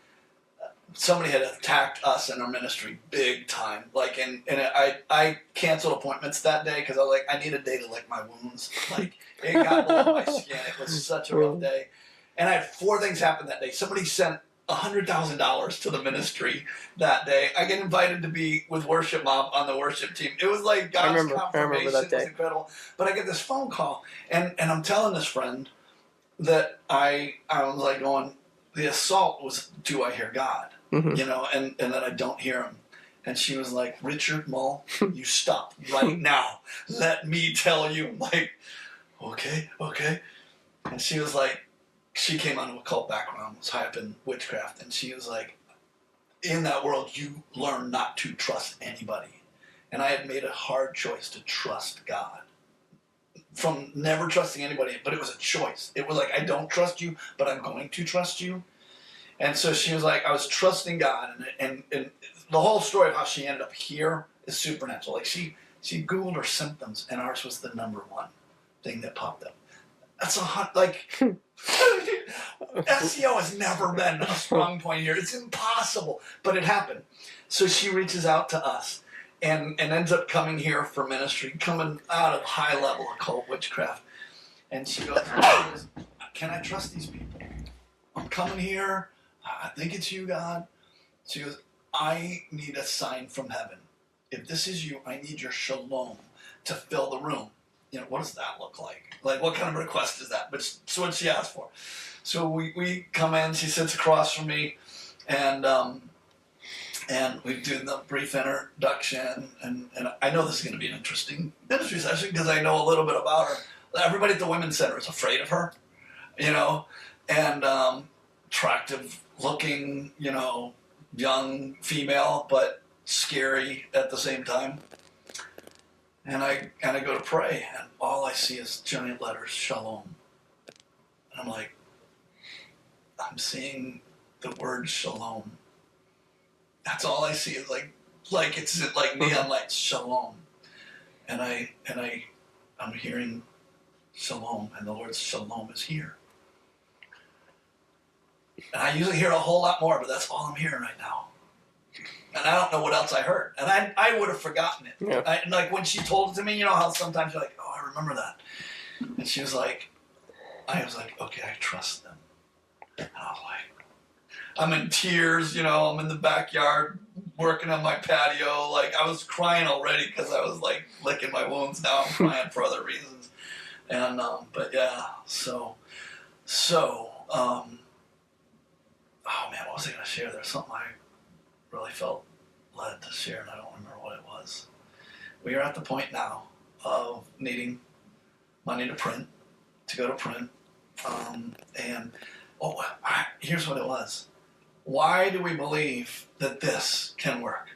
somebody had attacked us in our ministry big time. Like, and I canceled appointments that day because I was like, I need a day to lick my wounds. Like, it got below my skin. It was such a rough day. And I had 4 things happen that day. Somebody sent $100,000 to the ministry that day. I get invited to be with Worship Mom on the worship team. It was like God's confirmation. That day. It was incredible. But I get this phone call, and I'm telling this friend that I was like going, the assault was, do I hear God? Mm-hmm. You know, and that I don't hear him. And she was like, Richard Mull, you stop right now. Let me tell you. I'm like, okay. And she was like, she came out of a cult background, was high up in witchcraft, and she was like, in that world, you learn not to trust anybody. And I had made a hard choice to trust God. From never trusting anybody, but it was a choice. It was like, I don't trust you, but I'm going to trust you. And so she was like, I was trusting God, and the whole story of how she ended up here is supernatural. Like, she Googled her symptoms, and ours was the #1 thing that popped up. That's SEO has never been a strong point here. It's impossible, but it happened. So she reaches out to us and ends up coming here for ministry, coming out of high level occult witchcraft. And she goes, can I trust these people? I'm coming here. I think it's you, God. She goes, I need a sign from heaven. If this is you, I need your shalom to fill the room. You know, what does that look like? Like, what kind of request is that? But it's what she asked for. So we come in, she sits across from me, and we do the brief introduction, and I know this is going to be an interesting ministry session because I know a little bit about her. Everybody at the Women's Center is afraid of her, you know, and attractive looking, you know, young female, but scary at the same time. And I go to pray, and all I see is giant letters, Shalom. And I'm like, I'm seeing the word Shalom. That's all I see is like it's like neon lights, Shalom. And I'm hearing Shalom, and the Lord's Shalom is here. And I usually hear a whole lot more, but that's all I'm hearing right now. And I don't know what else I heard. And I would have forgotten it. Yeah. Like when she told it to me, you know how sometimes you're like, oh, I remember that. And she was like, I was like, okay, I trust them. And I was like, I'm in tears, you know, I'm in the backyard working on my patio. Like, I was crying already because I was like licking my wounds. Now I'm crying for other reasons. And, but yeah, so, oh man, what was I going to share? There's something I really felt led to share, and I don't remember what it was. We are at the point now of needing money to go to print. Here's what it was. Why do we believe that this can work?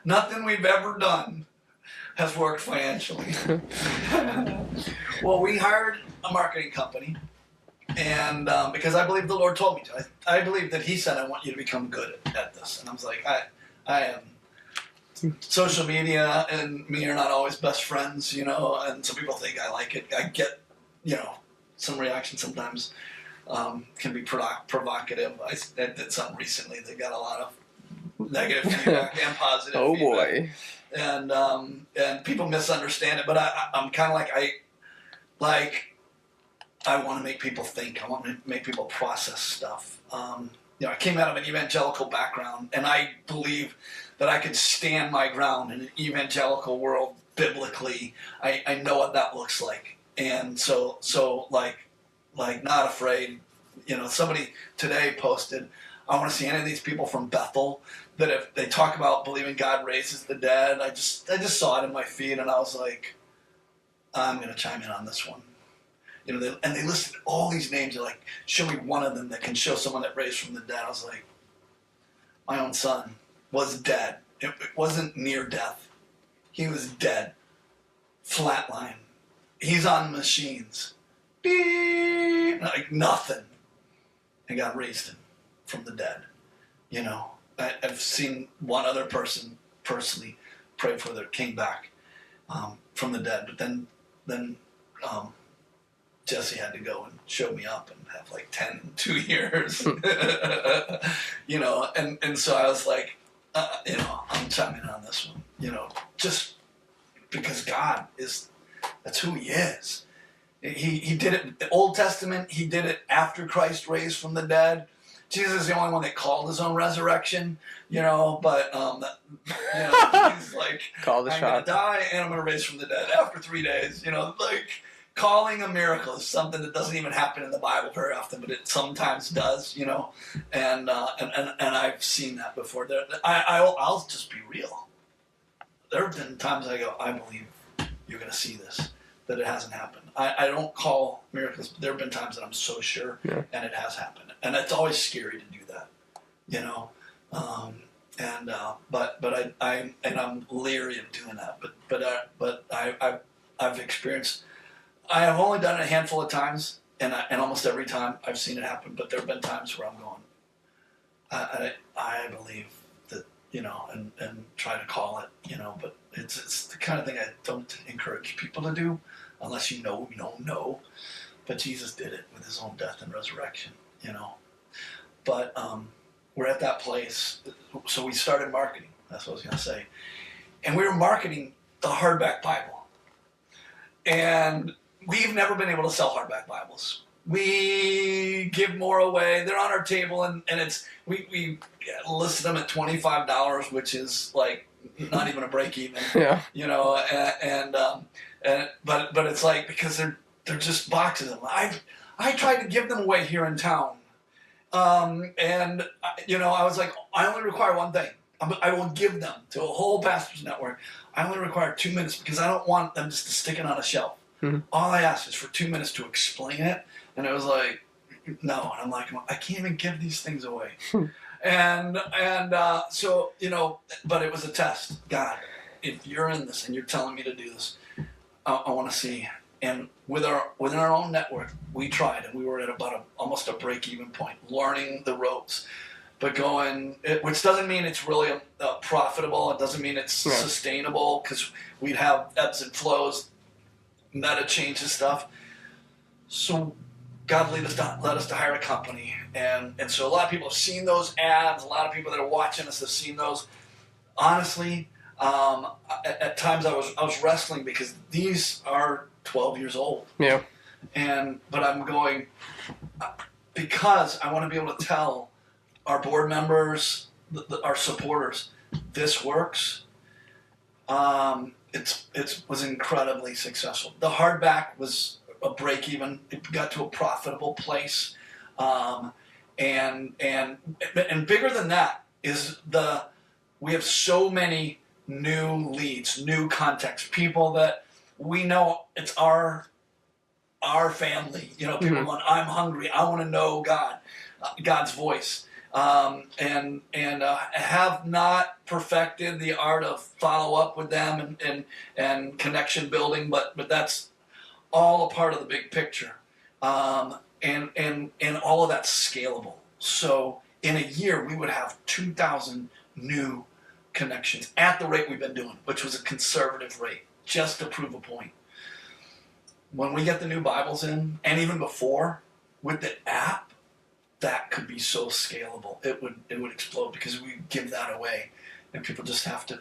Nothing we've ever done has worked financially. Well, we hired a marketing company, and because I believe the Lord told me to. I believe that He said, I want you to become good at this. And I was like, I am. Social media and me are not always best friends, you know, and some people think I like it. I get, you know, some reactions sometimes can be provocative. I did something recently that got a lot of negative feedback and positive feedback. Boy. And people misunderstand it, but I'm kind of I want to make people think. I want to make people process stuff. You know, I came out of an evangelical background, and I believe that I could stand my ground in an evangelical world biblically. I know what that looks like, and so like not afraid. You know, somebody today posted, I want to see any of these people from Bethel that if they talk about believing God raises the dead. I just saw it in my feed, and I was like, I'm going to chime in on this one. You know, they listed all these names. They're like, show me one of them that can show someone that raised from the dead. I was like, my own son was dead. It wasn't near death. He was dead. Flatline. He's on machines. Beep. Like nothing. And God raised him from the dead. You know, I've seen one other person personally pray for their came back from the dead. But then Jesse had to go and show me up and have like 10 in 2 years. And so I was like, I'm chiming in on this one, just because God that's who he is. He did it in the Old Testament. He did it after Christ raised from the dead. Jesus is the only one that called his own resurrection, but he's like, Call the I'm shot. going to die and I'm going to raise from the dead after 3 days, calling a miracle is something that doesn't even happen in the Bible very often, but it sometimes does, and I've seen that before. I'll just be real. There have been times I go, I believe you're going to see this, that it hasn't happened. I don't call miracles, but there have been times that I'm so sure, and it has happened. And it's always scary to do that, but I'm leery of doing that. But I've experienced. I have only done it a handful of times, and almost every time I've seen it happen. But there have been times where I'm going, I believe that, and try to call it, but it's the kind of thing I don't encourage people to do unless you don't know. But Jesus did it with his own death and resurrection, But we're at that place. So we started marketing. That's what I was going to say. And we were marketing the hardback Bible. And we've never been able to sell hardback Bibles. We give more away. They're on our table, and it's we listed them at $25, which is like not even a break even. Yeah. But it's like, because they're just boxes of them. I tried to give them away here in town, and I was like, I only require one thing. I will give them to a whole pastors network. I only require 2 minutes because I don't want them just to stick it on a shelf. Mm-hmm. All I asked is for 2 minutes to explain it, and it was like, no. And I'm like, I can't even give these things away. So but it was a test. God, if you're in this and you're telling me to do this, I want to see. And within our own network, we tried, and we were at about almost a break-even point, learning the ropes. But which doesn't mean it's really profitable. It doesn't mean it's sustainable, because we'd have ebbs and flows, meta changes stuff. So God led us to hire a company, and so a lot of people have seen those ads. A lot of people that are watching us have seen those. Honestly, at times I was wrestling, because these are 12 years old. Yeah. But I'm going, because I want to be able to tell our board members, our supporters, this works. It was incredibly successful. The hardback was a break even. It got to a profitable place, and bigger than that is we have so many new leads, new contacts, people that we know it's our family. People going, I'm hungry. I want to know God's voice. And have not perfected the art of follow up with them and connection building, but that's all a part of the big picture. And all of that's scalable. So in a year, we would have 2,000 new connections at the rate we've been doing, which was a conservative rate, just to prove a point. When we get the new Bibles in, and even before, with the app, that could be so scalable. It would explode, because we give that away, and people just have to,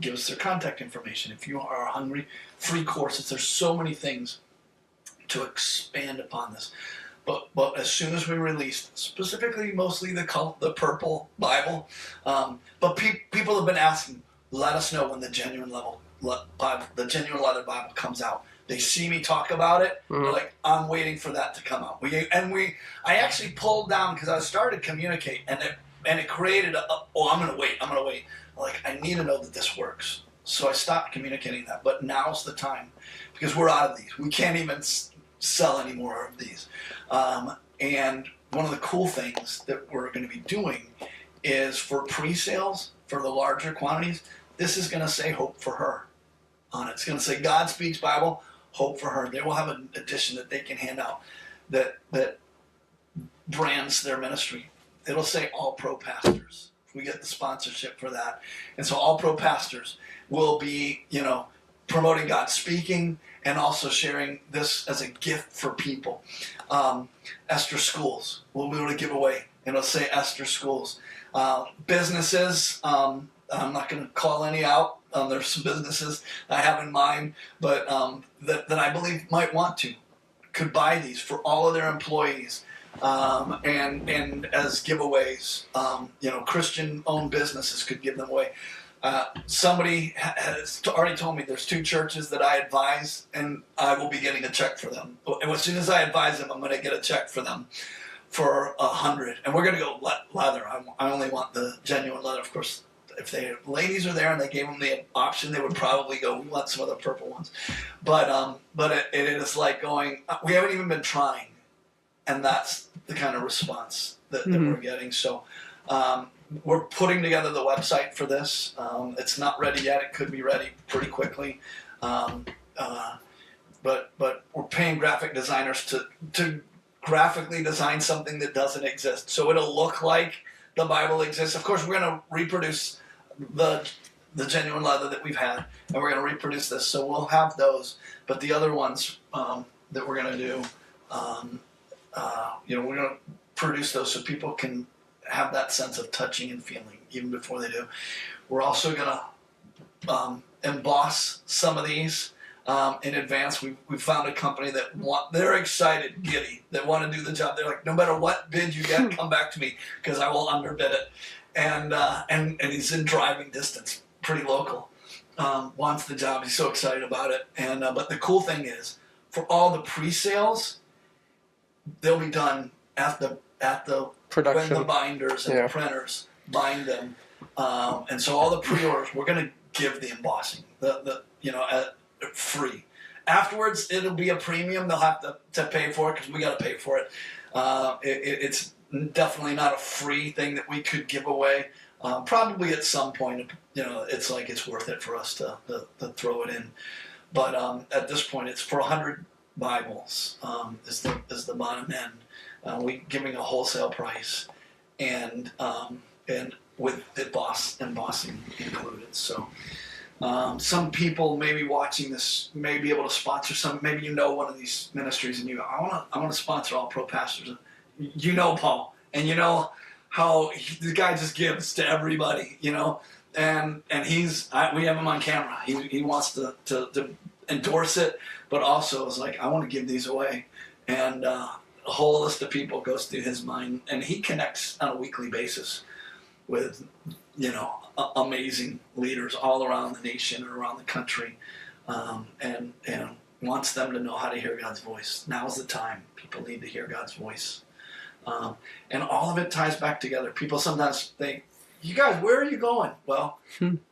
give us their contact information. If you are hungry, free courses. There's so many things to expand upon this. But as soon as we released, specifically mostly the purple Bible, but people have been asking, let us know when the genuine leather Bible comes out. They see me talk about it. Mm-hmm. They're like, I'm waiting for that to come out. I actually pulled down, because I started to communicate, and it created I'm going to wait. Like, I need to know that this works. So I stopped communicating that. But now's the time, because we're out of these. We can't even sell any more of these. And one of the cool things that we're going to be doing is, for pre-sales, for the larger quantities, this is going to say Hope for Her on it. It's going to say God Speaks Bible, Hope for Her. They will have an edition that they can hand out that brands their ministry. It'll say All Pro Pastors. We get the sponsorship for that. And so All Pro Pastors will be, promoting God's speaking, and also sharing this as a gift for people. Esther Schools, we'll be able to give away, and it'll say Esther Schools. Businesses, I'm not going to call any out. There's some businesses I have in mind, but that I believe might want to, could buy these for all of their employees, and as giveaways. Christian-owned businesses could give them away. Somebody has already told me there's 2 churches that I advise, and I will be getting a check for them. And as soon as I advise them, I'm going to get a check for them for 100. And we're going to go leather. I only want the genuine leather. Of course, if the ladies are there and they gave them the option, they would probably go, we want some of the purple ones. But it is like going, we haven't even been trying. And that's the kind of response that we're getting. So we're putting together the website for this. It's not ready yet. It could be ready pretty quickly. But we're paying graphic designers to graphically design something that doesn't exist. So it'll look like the Bible exists. Of course, we're going to reproduce the genuine leather that we've had, and we're going to reproduce this. So we'll have those. But the other ones that we're going to do, we're going to produce those so people can have that sense of touching and feeling even before they do. We're also going to emboss some of these in advance. We found a company they're excited, giddy, that want to do the job. They're like, no matter what bid you get, come back to me because I will underbid it. And he's in driving distance, pretty local. Wants the job. He's so excited about it. And but the cool thing is, for all the pre-sales, they'll be done at the production, when the binders and the printers bind them, and so all the pre-orders, we're going to give the embossing, free. Afterwards, it'll be a premium. They'll have to pay for it because we got to pay for it. It's definitely not a free thing that we could give away. Probably at some point, it's like it's worth it for us to throw it in. But at this point, it's for 100 Bibles is the bottom end. We giving a wholesale price, and with embossing included. So some people maybe watching this may be able to sponsor some. Maybe one of these ministries, and you go, I want to sponsor All Pro Pastors. Paul, and how the guy just gives to everybody, and we have him on camera. He wants to endorse it, but also is like, I want to give these away, and a whole list of people goes through his mind, and he connects on a weekly basis with amazing leaders all around the nation or around the country, and wants them to know how to hear God's voice. Now's the time. People need to hear God's voice. And all of it ties back together. People sometimes think, you guys, where are you going? Well,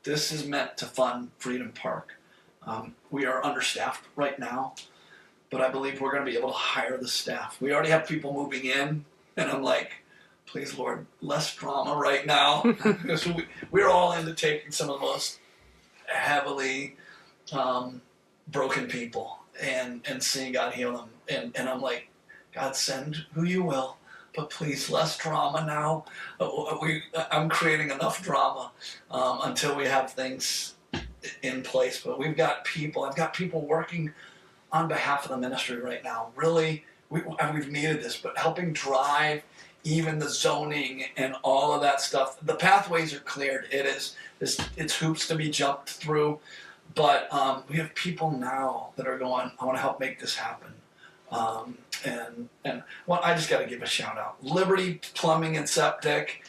this is meant to fund Freedom Park. We are understaffed right now, but I believe we're going to be able to hire the staff. We already have people moving in, and I'm like, please, Lord, less drama right now. Because we're all into taking some of the most heavily broken people and seeing God heal them. And I'm like, God, send who you will. But please, less drama now. I'm creating enough drama until we have things in place. But I've got people working on behalf of the ministry right now. Really, we've needed this, but helping drive even the zoning and all of that stuff. The pathways are cleared. It's hoops to be jumped through. But we have people now that are going, I want to help make this happen. I just got to give a shout out. Liberty Plumbing and Septic,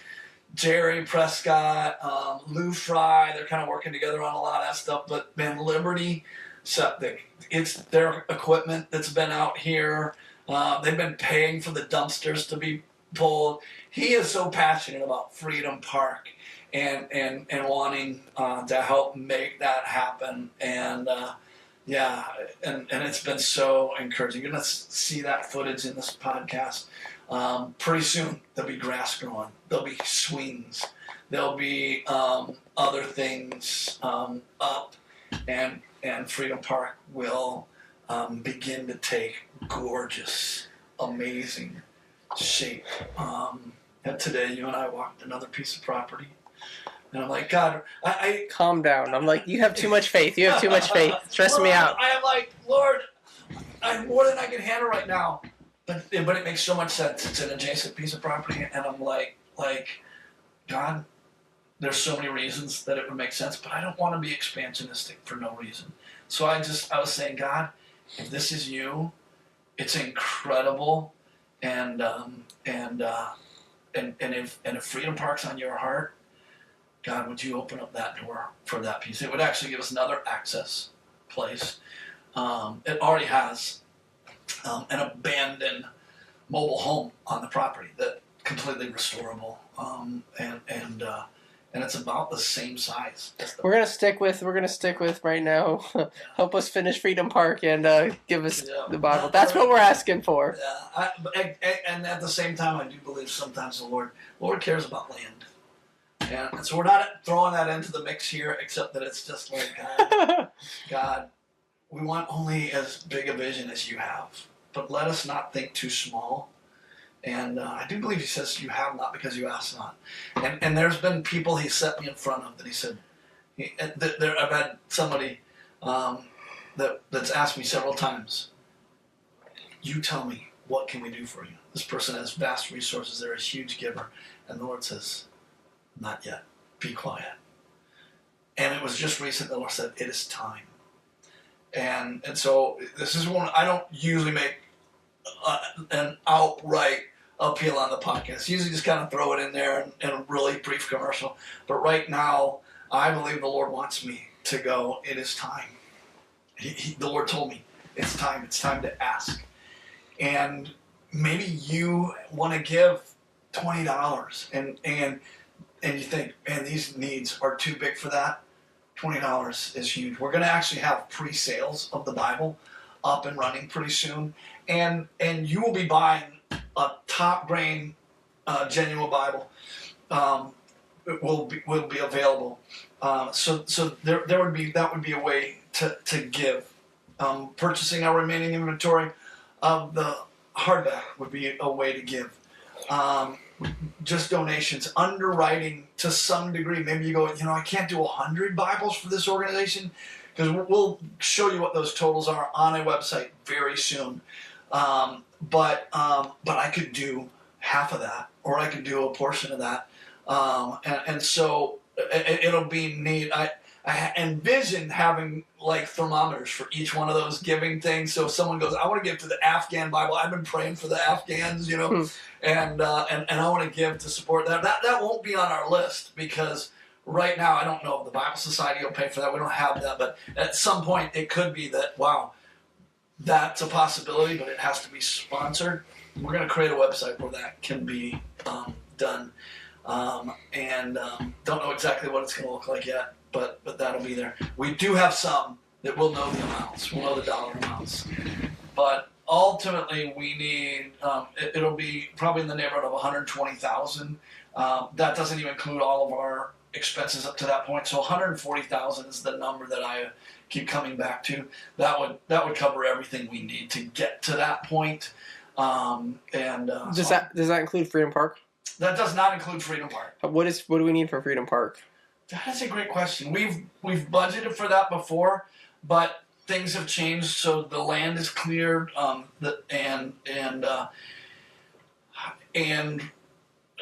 Jerry Prescott, Lou Fry, they're kind of working together on a lot of that stuff. But man, Liberty Septic, it's their equipment that's been out here. They've been paying for the dumpsters to be pulled. He is so passionate about Freedom Park and wanting to help make that happen. And it's been so encouraging. You're going to see that footage in this podcast. Pretty soon, there'll be grass growing. There'll be swings. There'll be other things up. And Freedom Park will begin to take gorgeous, amazing shape. And today, you and I walked another piece of property And I'm like, God, I Calm down. I'm like, you have too much faith. You have too much faith. Stressing me out. I am like, Lord, I'm more than I can handle right now. But it makes so much sense. It's an adjacent piece of property, and I'm like, God, there's so many reasons that it would make sense, but I don't want to be expansionistic for no reason. So I was saying, God, if this is you, it's incredible, and if Freedom Park's on your heart, God, would you open up that door for that piece? It would actually give us another access place. It already has an abandoned mobile home on the property that completely restorable, and it's about the same size. We're gonna stick with right now. Help us finish Freedom Park and give us the Bible. That's what we're asking for. And at the same time, I do believe sometimes the Lord cares about land. And so we're not throwing that into the mix here, except that it's just like, God, we want only as big a vision as you have, but let us not think too small. And I do believe he says you have not because you ask not. And there's been people he set me in front of that he said, I've had somebody that's asked me several times, you tell me, what can we do for you? This person has vast resources. They're a huge giver. And the Lord says, not yet. Be quiet. And it was just recent the Lord said, it is time. And so this is one, I don't usually make an outright appeal on the podcast. Usually just kind of throw it in there in a really brief commercial. But right now, I believe the Lord wants me to go, it is time. The Lord told me, it's time to ask. And maybe you want to give $20 and you think, man, these needs are too big for that. $20 is huge. We're going to actually have pre-sales of the Bible up and running pretty soon. And you will be buying a top grain genuine Bible. It will be available. So there would be a way to give. Purchasing our remaining inventory of the hardback would be a way to give. Just donations, underwriting to some degree. Maybe you go, I can't do 100 Bibles for this organization, because we'll show you what those totals are on a website very soon. But I could do half of that, or I could do a portion of that, and so it'll be neat. I envision having like thermometers for each one of those giving things. So if someone goes, I want to give to the Afghan Bible. I've been praying for the Afghans, and I want to give to support that. That won't be on our list, because right now I don't know if the Bible Society will pay for that. We don't have that, but at some point it could be that, wow, that's a possibility, but it has to be sponsored. We're going to create a website where that can be done, and don't know exactly what it's going to look like yet. But that'll be there. We do have some that will know the amounts. We'll know the dollar amounts. But ultimately, we need, it'll be probably in the neighborhood of $120,000. That doesn't even include all of our expenses up to that point. So $140,000 is the number that I keep coming back to. That would cover everything we need to get to that point. Does that include Freedom Park? That does not include Freedom Park. What do we need for Freedom Park? That's a great question. We've budgeted for that before, but things have changed. So the land is cleared, and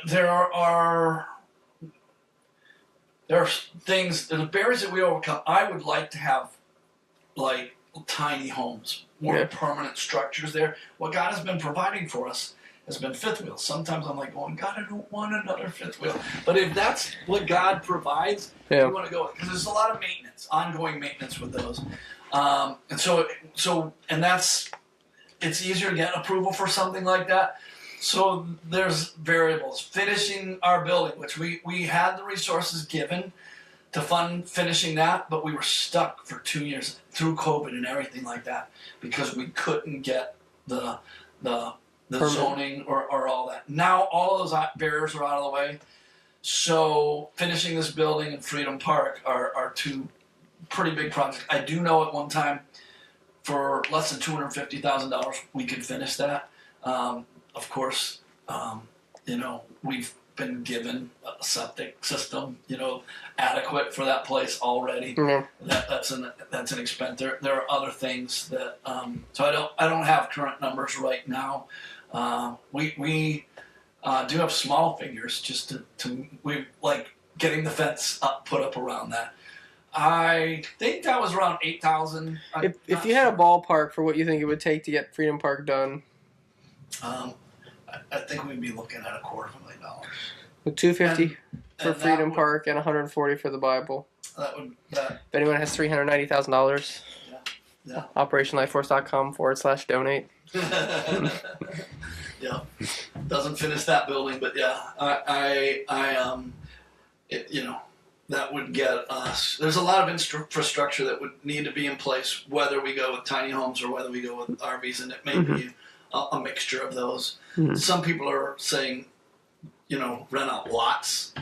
there are things. There's barriers that we overcome. I would like to have like tiny homes, more permanent structures there. What God has been providing for us has been fifth wheels. Sometimes I'm like going, God, I don't want another fifth wheel. But if that's what God provides, we want to go with, because there's a lot of maintenance, ongoing maintenance with those. And it's easier to get approval for something like that. So there's variables. Finishing our building, which we had the resources given to fund finishing that, but we were stuck for 2 years through COVID and everything like that, because we couldn't get the zoning or all that. Now all of those barriers are out of the way. So finishing this building and Freedom Park are two pretty big projects. I do know at one time for less than $250,000 we could finish that. Of course, we've been given a septic system, adequate for that place already. Mm-hmm. That's an expense. There are other things that so I don't have current numbers right now. We do have small figures just we like getting the fence put up around that. I think that was around 8,000. If you had a ballpark for what you think it would take to get Freedom Park done, I think we'd be looking at $250,000. with $250 for and Freedom Park and $140 for the Bible. That If anyone has $390,000, yeah. OperationLifeForce.com/donate. Yeah, doesn't finish that building, but yeah, that would get us. There's a lot of infrastructure that would need to be in place, whether we go with tiny homes or whether we go with RVs, and it may be a mixture of those. Mm-hmm. Some people are saying, rent out lots.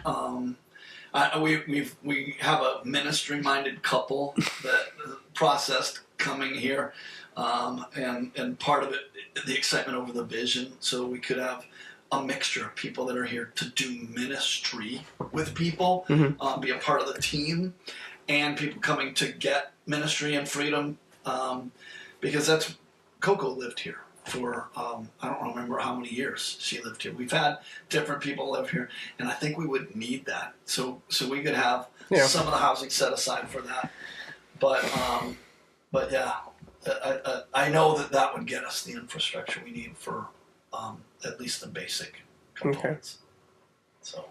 We have a ministry-minded couple that processed coming here, and part of it, the excitement over the vision, so we could have a mixture of people that are here to do ministry with people, be a part of the team, and people coming to get ministry and freedom, because Coco lived here for, I don't remember how many years she lived here. We've had different people live here, and I think we would need that. So we could have some of the housing set aside for that. But yeah, I know that would get us the infrastructure we need for at least the basic components. Okay. So,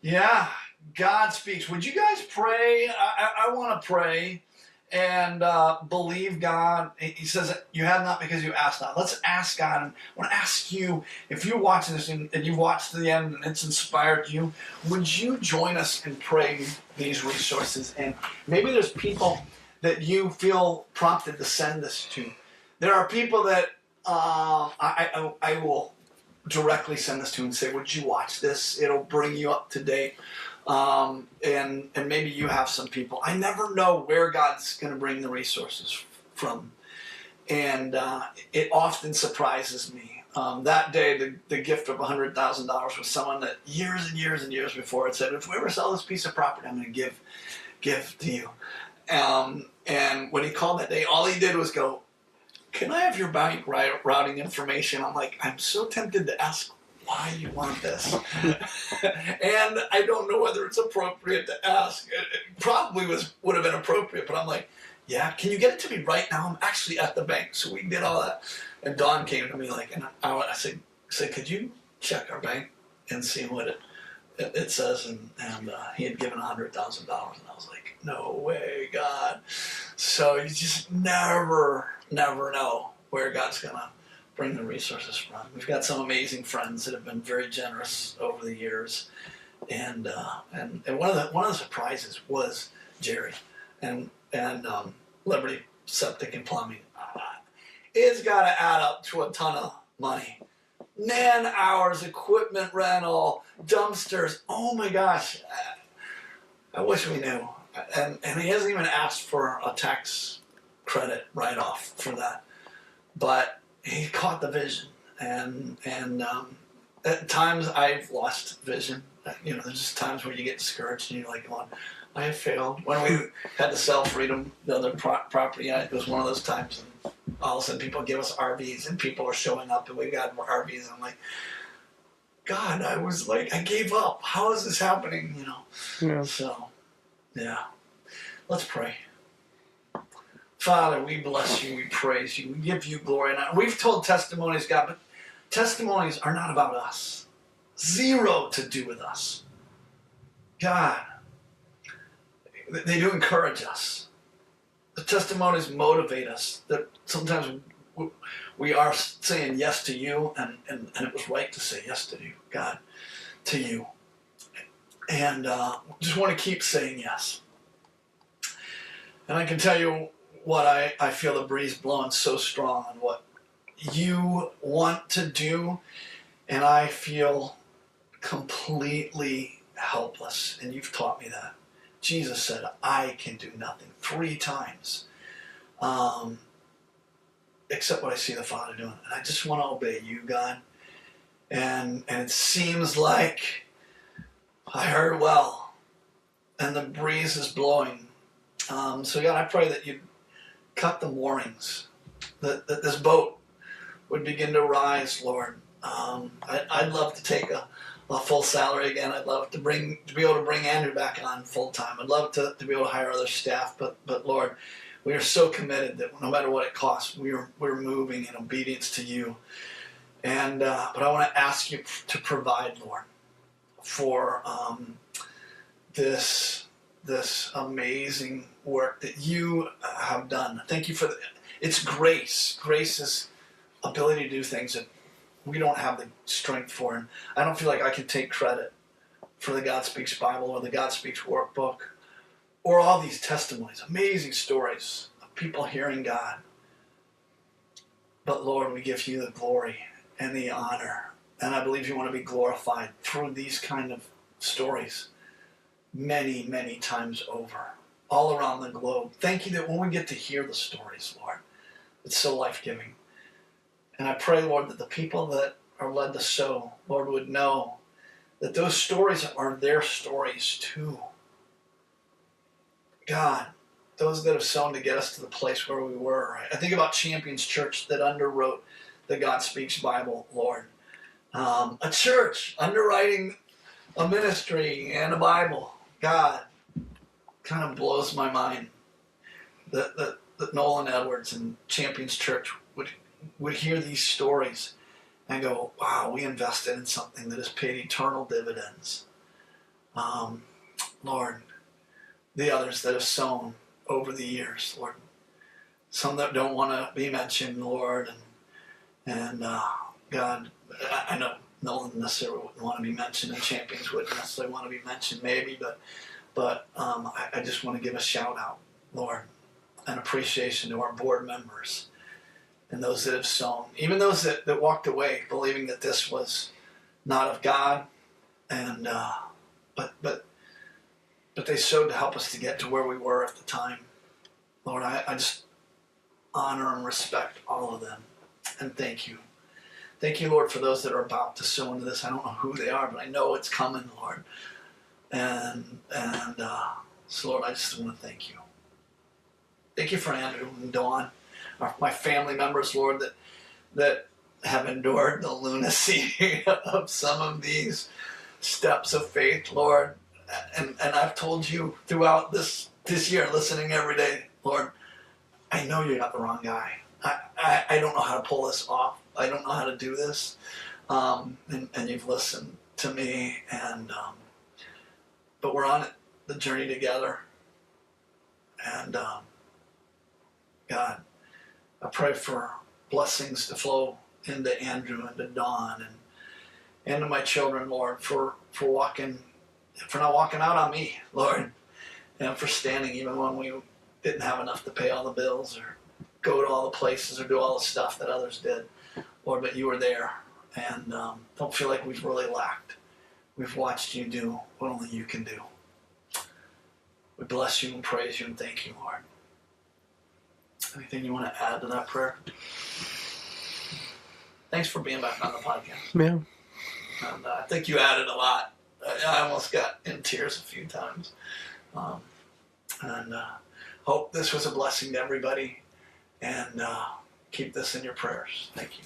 yeah, God speaks. Would you guys pray? I want to pray and believe God. He says, you have not because you ask not. Let's ask God. And I want to ask you, if you're watching this and you've watched to the end and it's inspired you, would you join us in praying these resources? And maybe there's people that you feel prompted to send this to. There are people that I will directly send this to and say, would you watch this? It'll bring you up to date. And maybe you have some people. I never know where God's going to bring the resources from. And it often surprises me. That day, the gift of $100,000 was someone that years and years and years before had said, if we ever sell this piece of property, I'm going to give to you. And when he called that day, all he did was go, can I have your bank routing information? I'm like, I'm so tempted to ask why you want this. And I don't know whether it's appropriate to ask. It probably would have been appropriate, but I'm like, yeah, can you get it to me right now? I'm actually at the bank. So we did all that. And Don came to me and I said, could you check our bank and see what it says? And he had given $100,000. And I was like, no way, God. So you just never know where God's going to bring the resources from. We've got some amazing friends that have been very generous over the years. And one of the surprises was Jerry and Liberty Septic and Plumbing. It's got to add up to a ton of money. Man hours, equipment rental, dumpsters. Oh my gosh. I wish we knew. And he hasn't even asked for a tax credit write-off for that. But he caught the vision. And at times I've lost vision. There's just times where you get discouraged and you're like, going, I have failed. When we had to sell Freedom, the other property, it was one of those times. And all of a sudden people give us RVs and people are showing up and we've got more RVs. And I'm like, God, I was like, I gave up. How is this happening? Yeah. So, yeah. Let's pray. Father, we bless you. We praise you. We give you glory. And we've told testimonies, God, but testimonies are not about us. Zero to do with us. God, they do encourage us. The testimonies motivate us. That sometimes we are saying yes to you, and it was right to say yes to you, God, to you. And just want to keep saying yes. And I can tell you what I feel the breeze blowing so strong on what you want to do, and I feel completely helpless, and you've taught me that. Jesus said, I can do nothing 3 times except what I see the Father doing. And I just want to obey you, God. and it seems like I heard well, and the breeze is blowing. So God, I pray that you cut the moorings, that this boat would begin to rise, Lord. I'd love to take a full salary again. I'd love to be able to bring Andrew back on full time. I'd love to be able to hire other staff, but Lord, we are so committed that no matter what it costs, we're moving in obedience to you. And but I want to ask you to provide, Lord, for this amazing work that you have done. Thank you for it's grace. Grace is ability to do things that we don't have the strength for. And I don't feel like I can take credit for the God Speaks Bible or the God Speaks workbook or all these testimonies, amazing stories of people hearing God. But Lord, we give you the glory and the honor. And I believe you want to be glorified through these kind of stories many, many times over, all around the globe. Thank you that when we get to hear the stories, Lord, it's so life-giving. And I pray, Lord, that the people that are led to sow, Lord, would know that those stories are their stories too. God, those that have sown to get us to the place where we were. I think about Champions Church that underwrote the God Speaks Bible, Lord. A church underwriting a ministry and a Bible. God, kind of blows my mind that Nolan Edwards and Champions Church would hear these stories and go, wow, we invested in something that has paid eternal dividends. Lord, the others that have sown over the years, Lord, some that don't want to be mentioned, Lord, and God, I know Nolan necessarily wouldn't want to be mentioned, and Champions wouldn't necessarily want to be mentioned, maybe, but I just want to give a shout out, Lord, and appreciation to our board members and those that have sown, even those that walked away believing that this was not of God, and but they sowed to help us to get to where we were at the time. Lord, I just honor and respect all of them, and thank you. Thank you, Lord, for those that are about to sow into this. I don't know who they are, but I know it's coming, Lord. And so, Lord, I just want to thank you. Thank you for Andrew and Dawn, my family members, Lord, that have endured the lunacy of some of these steps of faith, Lord. And I've told you throughout this year, listening every day, Lord, I know you got the wrong guy. I don't know how to pull this off. I don't know how to do this. And you've listened to me, but we're on the journey together. And God, I pray for blessings to flow into Andrew and to Dawn and into my children, Lord, for not walking out on me, Lord, and for standing even when we didn't have enough to pay all the bills or go to all the places or do all the stuff that others did, Lord, but you were there, and don't feel like we've really lacked. We've watched you do what only you can do. We bless you and praise you and thank you, Lord. Anything you want to add to that prayer? Thanks for being back on the podcast. Yeah. And I think you added a lot. I almost got in tears a few times. And hope this was a blessing to everybody. And keep this in your prayers. Thank you.